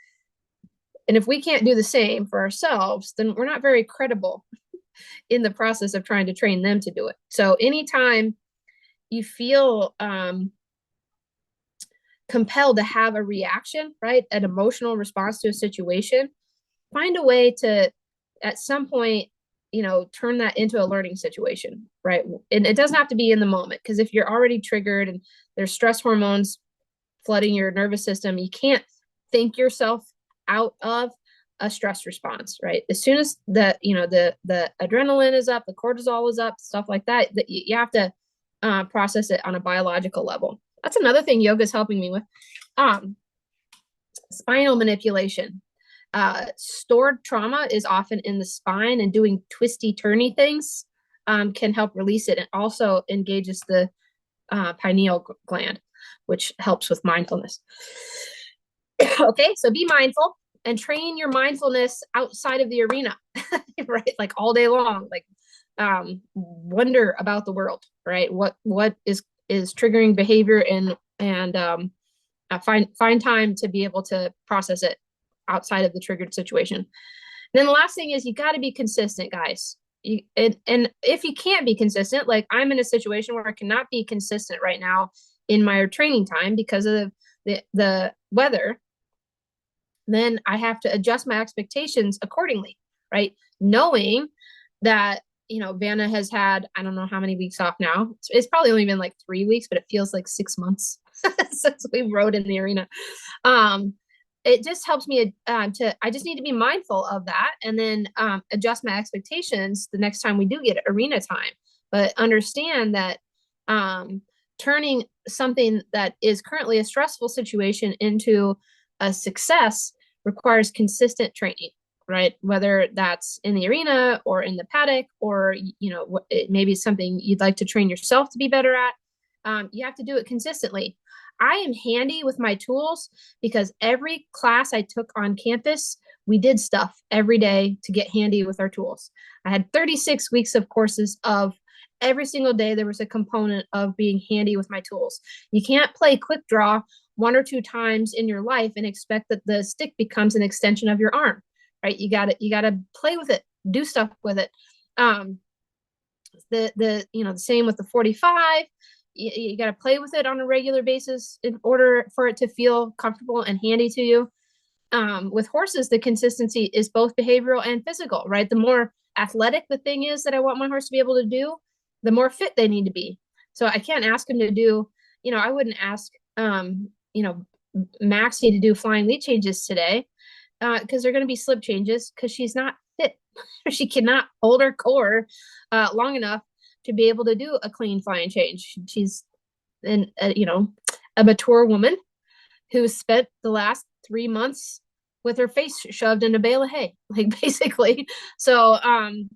And if we can't do the same for ourselves, then we're not very credible in the process of trying to train them to do it. So anytime you feel compelled to have a reaction, right, an emotional response to a situation, find a way to, at some point, turn that into a learning situation, right? And it doesn't have to be in the moment, because if you're already triggered and there's stress hormones flooding your nervous system, you can't think yourself out of a stress response, right? As soon as the adrenaline is up, the cortisol is up, stuff like that, you have to process it on a biological level. That's another thing yoga is helping me with. Spinal manipulation. Stored trauma is often in the spine, and doing twisty turny things can help release it. It also engages the pineal gland, which helps with mindfulness. Okay, so be mindful and train your mindfulness outside of the arena, right? Like all day long, like wonder about the world, right? What is triggering behavior, and find time to be able to process it outside of the triggered situation. And then the last thing is, you got to be consistent, guys. And if you can't be consistent, like I'm in a situation where I cannot be consistent right now in my training time because of the weather, then I have to adjust my expectations accordingly, right? Knowing that, Vanna has had, I don't know how many weeks off now. It's probably only been like 3 weeks, but it feels like 6 months since we rode in the arena. It just helps me I just need to be mindful of that, and then adjust my expectations the next time we do get arena time. But understand that turning something that is currently a stressful situation into a success requires consistent training, right? Whether that's in the arena or in the paddock, or, it maybe something you'd like to train yourself to be better at. You have to do it consistently. I am handy with my tools because every class I took on campus, we did stuff every day to get handy with our tools. I had 36 weeks of courses of every single day there was a component of being handy with my tools. You can't play quick draw one or two times in your life and expect that the stick becomes an extension of your arm, right? You gotta play with it, do stuff with it. The same with the 45. You got to play with it on a regular basis in order for it to feel comfortable and handy to you. With horses, the consistency is both behavioral and physical, right? The more athletic the thing is that I want my horse to be able to do, the more fit they need to be. So I can't ask him to do, I wouldn't ask, Maxie to do flying lead changes today, because they're going to be slip changes because she's not fit. She cannot hold her core long enough to be able to do a clean flying change. She's a mature woman who spent the last 3 months with her face shoved in a bale of hay, like basically. So,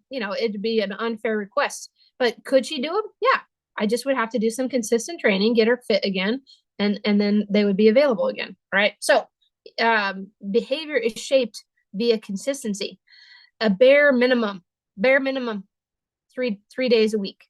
it'd be an unfair request. But could she do them? Yeah. I just would have to do some consistent training, get her fit again, and then they would be available again. Right. So, behavior is shaped via consistency. A bare minimum, three days a week.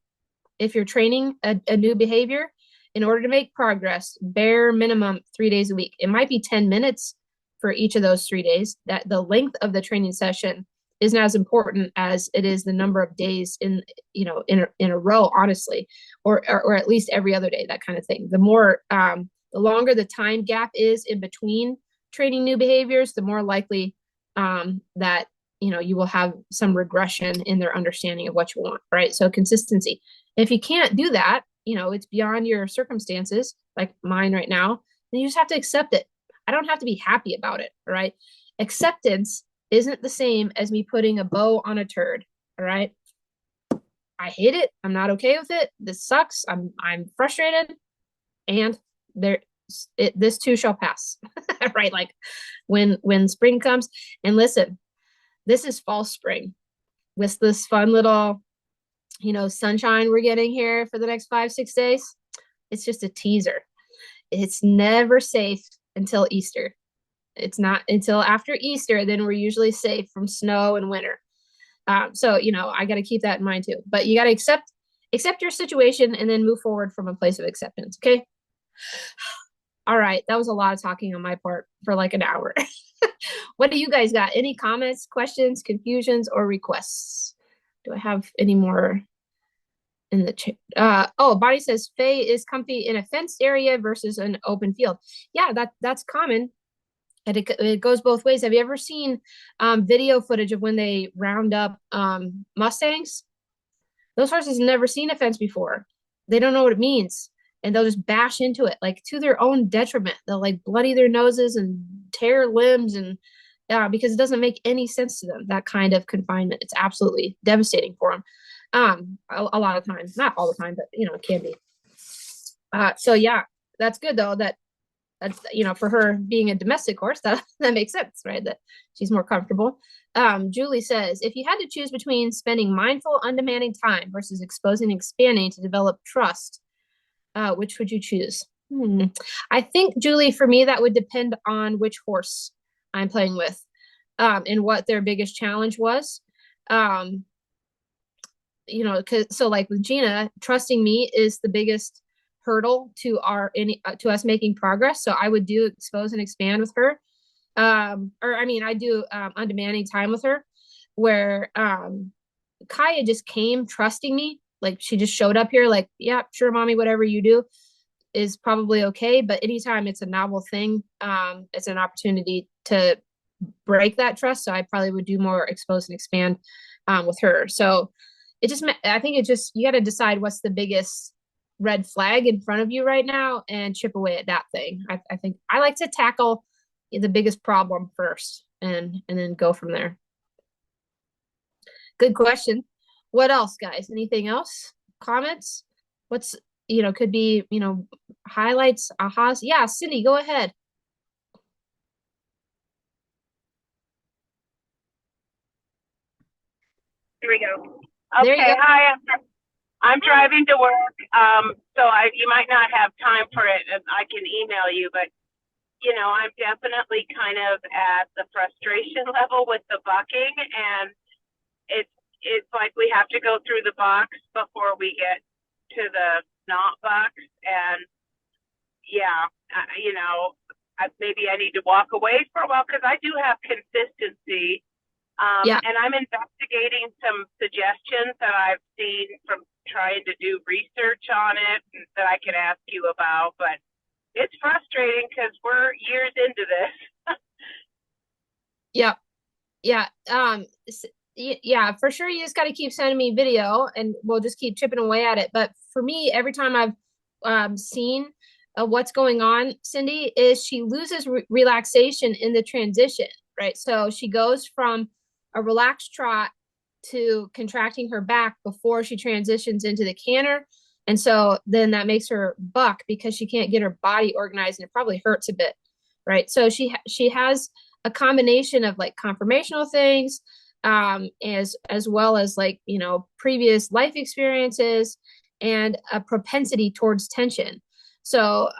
If you're training a new behavior, in order to make progress, bare minimum 3 days a week. It might be 10 minutes for each of those 3 days. That the length of the training session isn't as important as it is the number of days in a row, honestly, or at least every other day, that kind of thing. The longer the time gap is in between training new behaviors, the more likely that you will have some regression in their understanding of what you want, right? So consistency. If you can't do that, it's beyond your circumstances, like mine right now, then you just have to accept it. I don't have to be happy about it, right? Acceptance isn't the same as me putting a bow on a turd, all right? I hate it. I'm not okay with it. This sucks. I'm frustrated, and this too shall pass, right? Like when spring comes, and listen, this is fall spring with this fun little sunshine we're getting here for the next 5-6 days. It's just a teaser. It's never safe until Easter. It's not until after Easter, then we're usually safe from snow and winter. So I got to keep that in mind too. But you got to accept your situation and then move forward from a place of acceptance. Okay. All right, that was a lot of talking on my part for like an hour. What do you guys got? Any comments, questions, confusions, or requests? Do I have any more in the chat? Bonnie says Faye is comfy in a fenced area versus an open field. Yeah, that's common. And it goes both ways. Have you ever seen video footage of when they round up Mustangs? Those horses have never seen a fence before. They don't know what it means. And they'll just bash into it, like to their own detriment. They'll like bloody their noses and tear limbs, and because it doesn't make any sense to them, that kind of confinement. It's absolutely devastating for them. A lot of times, not all the time, but it can be. So yeah, that's good though. That's for her being a domestic horse, that makes sense, right? That she's more comfortable. Julie says, if you had to choose between spending mindful, undemanding time versus exposing and expanding to develop trust, which would you choose? I think, Julie, for me, that would depend on which horse I'm playing with, and what their biggest challenge was. So like with Gina, trusting me is the biggest hurdle to us making progress. So I would do expose and expand with her. I do undemanding time with her, where Kaya just came trusting me. Like she just showed up here like, yeah, sure, mommy, whatever you do is probably okay. But anytime it's a novel thing, it's an opportunity to break that trust. So I probably would do more expose and expand with her. So I think you got to decide what's the biggest red flag in front of you right now and chip away at that thing. I think I like to tackle the biggest problem first and then go from there. Good question. What else, guys? Anything else? Comments? What's, could be, highlights, ahas? Yeah, Cindy, go ahead. Yeah, Cindy, go ahead. Here we go. There you Okay, go. hi. I'm driving to work, so you might not have time for it, and I can email you. But I'm definitely kind of at the frustration level with the bucking, and it's it's like we have to go through the box before we get to the not box, and yeah, maybe I need to walk away for a while because I do have consistency. Yeah. And I'm investigating some suggestions that I've seen from trying to do research on it that I could ask you about. But it's frustrating because we're years into this. Yeah. Yeah. Yeah, for sure. You just got to keep sending me video and we'll just keep chipping away at it. But for me, every time I've seen what's going on, Cindy, is she loses relaxation in the transition, right? So she goes from a relaxed trot to contracting her back before she transitions into the canter. And so then that makes her buck because she can't get her body organized and it probably hurts a bit, right? So she has a combination of like conformational things, as well as like previous life experiences and a propensity towards tension. So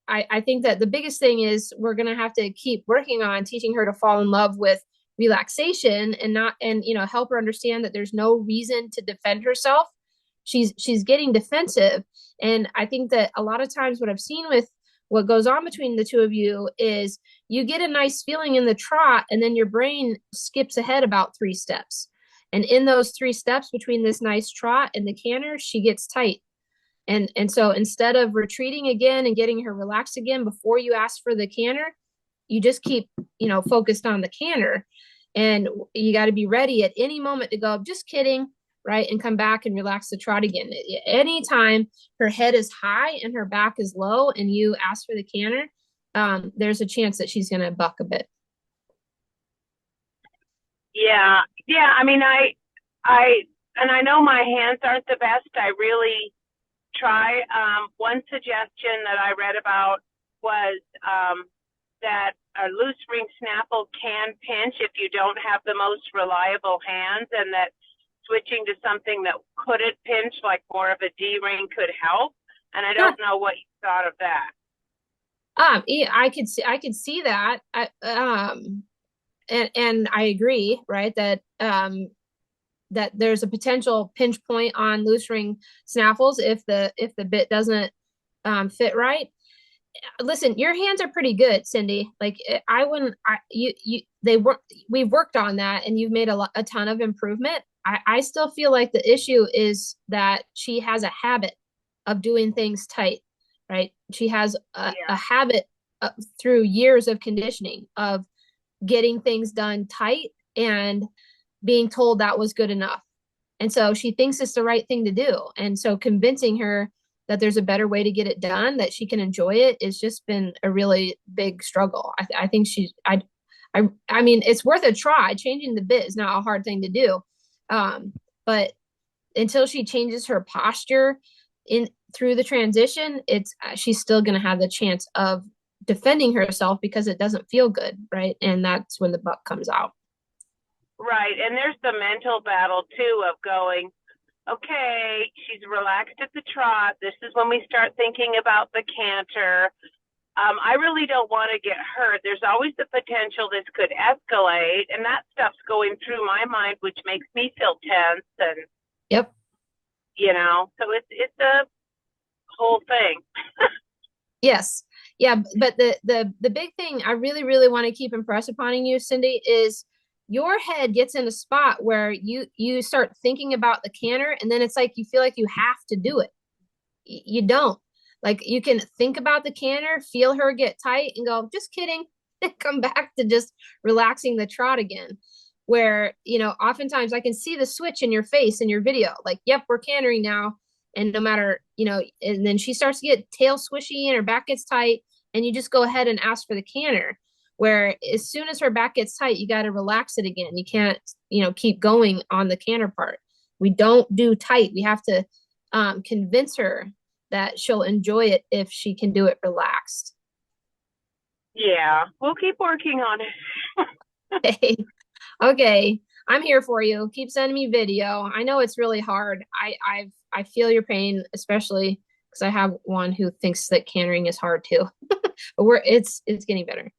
I think that the biggest thing is we're going to have to keep working on teaching her to fall in love with relaxation and not and help her understand that there's no reason to defend herself. She's getting defensive, and I think that a lot of times what I've seen with what goes on between the two of you is you get a nice feeling in the trot and then your brain skips ahead about 3 steps, and in those 3 steps between this nice trot and the canter she gets tight, and so instead of retreating again and getting her relaxed again before you ask for the canter, you just keep focused on the canter, and you got to be ready at any moment to go just kidding, right, and come back and relax the trot again. Anytime her head is high and her back is low and you ask for the canter, there's a chance that she's going to buck a bit. Yeah, yeah. I mean, and I know my hands aren't the best. I really try. One suggestion that I read about was that a loose ring snaffle can pinch if you don't have the most reliable hands, and that switching to something that couldn't pinch, like more of a D ring, could help. And I Yeah. don't know what you thought of that. Yeah, I could see that. And I agree, right, that there's a potential pinch point on loose ring snaffles if the bit doesn't fit right. Listen, your hands are pretty good, Cindy. Like I wouldn't, I you they work. We've worked on that, and you've made a ton of improvement. I still feel like the issue is that she has a habit of doing things tight, right? She has a Yeah. habit through years of conditioning of getting things done tight and being told that was good enough. And so she thinks it's the right thing to do. And so convincing her that there's a better way to get it done, that she can enjoy it, has just been a really big struggle. I think I mean, it's worth a try. Changing the bit is not a hard thing to do. But until she changes her posture in through the transition, it's she's still going to have the chance of defending herself because it doesn't feel good, right? And that's when the buck comes out. Right. And there's the mental battle too of going, okay, she's relaxed at the trot. This is when we start thinking about the canter. I really don't want to get hurt. There's always the potential this could escalate, and that stuff's going through my mind, which makes me feel tense. And Yep. so it's a whole thing. Yes. Yeah, but the big thing I really really want to keep impress upon you, Cindy, is your head gets in a spot where you start thinking about the canter, and then it's like you feel like you have to do it. You don't. Like you can think about the canter, feel her get tight, and go, just kidding, and come back to just relaxing the trot again. Where oftentimes I can see the switch in your face in your video, like, yep, we're cantering now, and no matter and then she starts to get tail swishy and her back gets tight, and you just go ahead and ask for the canter. Where as soon as her back gets tight, you got to relax it again. You can't keep going on the canter part. We don't do tight. We have to convince her that she'll enjoy it if she can do it relaxed. Yeah, we'll keep working on it. Okay. Okay. I'm here for you. Keep sending me video. I know it's really hard. I feel your pain, especially because I have one who thinks that cantering is hard too. But it's getting better.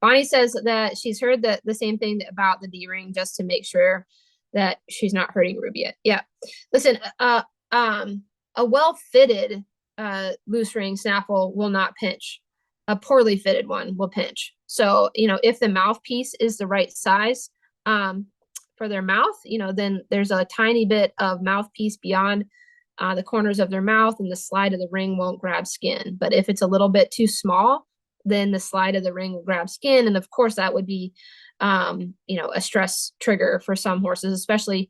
Bonnie says that she's heard the same thing about the D-ring just to make sure that she's not hurting Ruby yet. Yeah. Listen, a well-fitted loose ring snaffle will not pinch. A poorly fitted one will pinch. So, if the mouthpiece is the right size for their mouth, then there's a tiny bit of mouthpiece beyond the corners of their mouth, and the slide of the ring won't grab skin. But if it's a little bit too small, then the slide of the ring will grab skin. And of course, that would be, a stress trigger for some horses, especially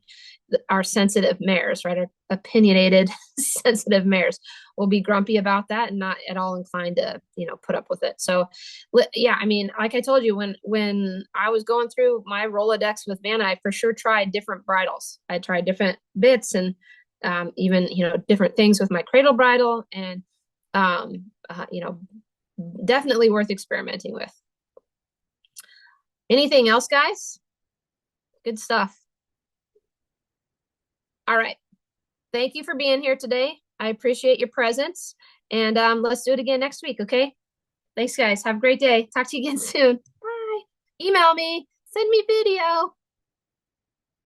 our sensitive mares, right? Our opinionated, sensitive mares will be grumpy about that and not at all inclined to, put up with it. So, yeah, I mean, like I told you, when I was going through my Rolodex with Vanna, I for sure tried different bridles. I tried different bits and even, different things with my cradle bridle, and, definitely worth experimenting with. Anything else, guys? Good stuff. All right. Thank you for being here today. I appreciate your presence. And let's do it again next week, okay? Thanks, guys. Have a great day. Talk to you again soon. Bye. Email me. Send me video.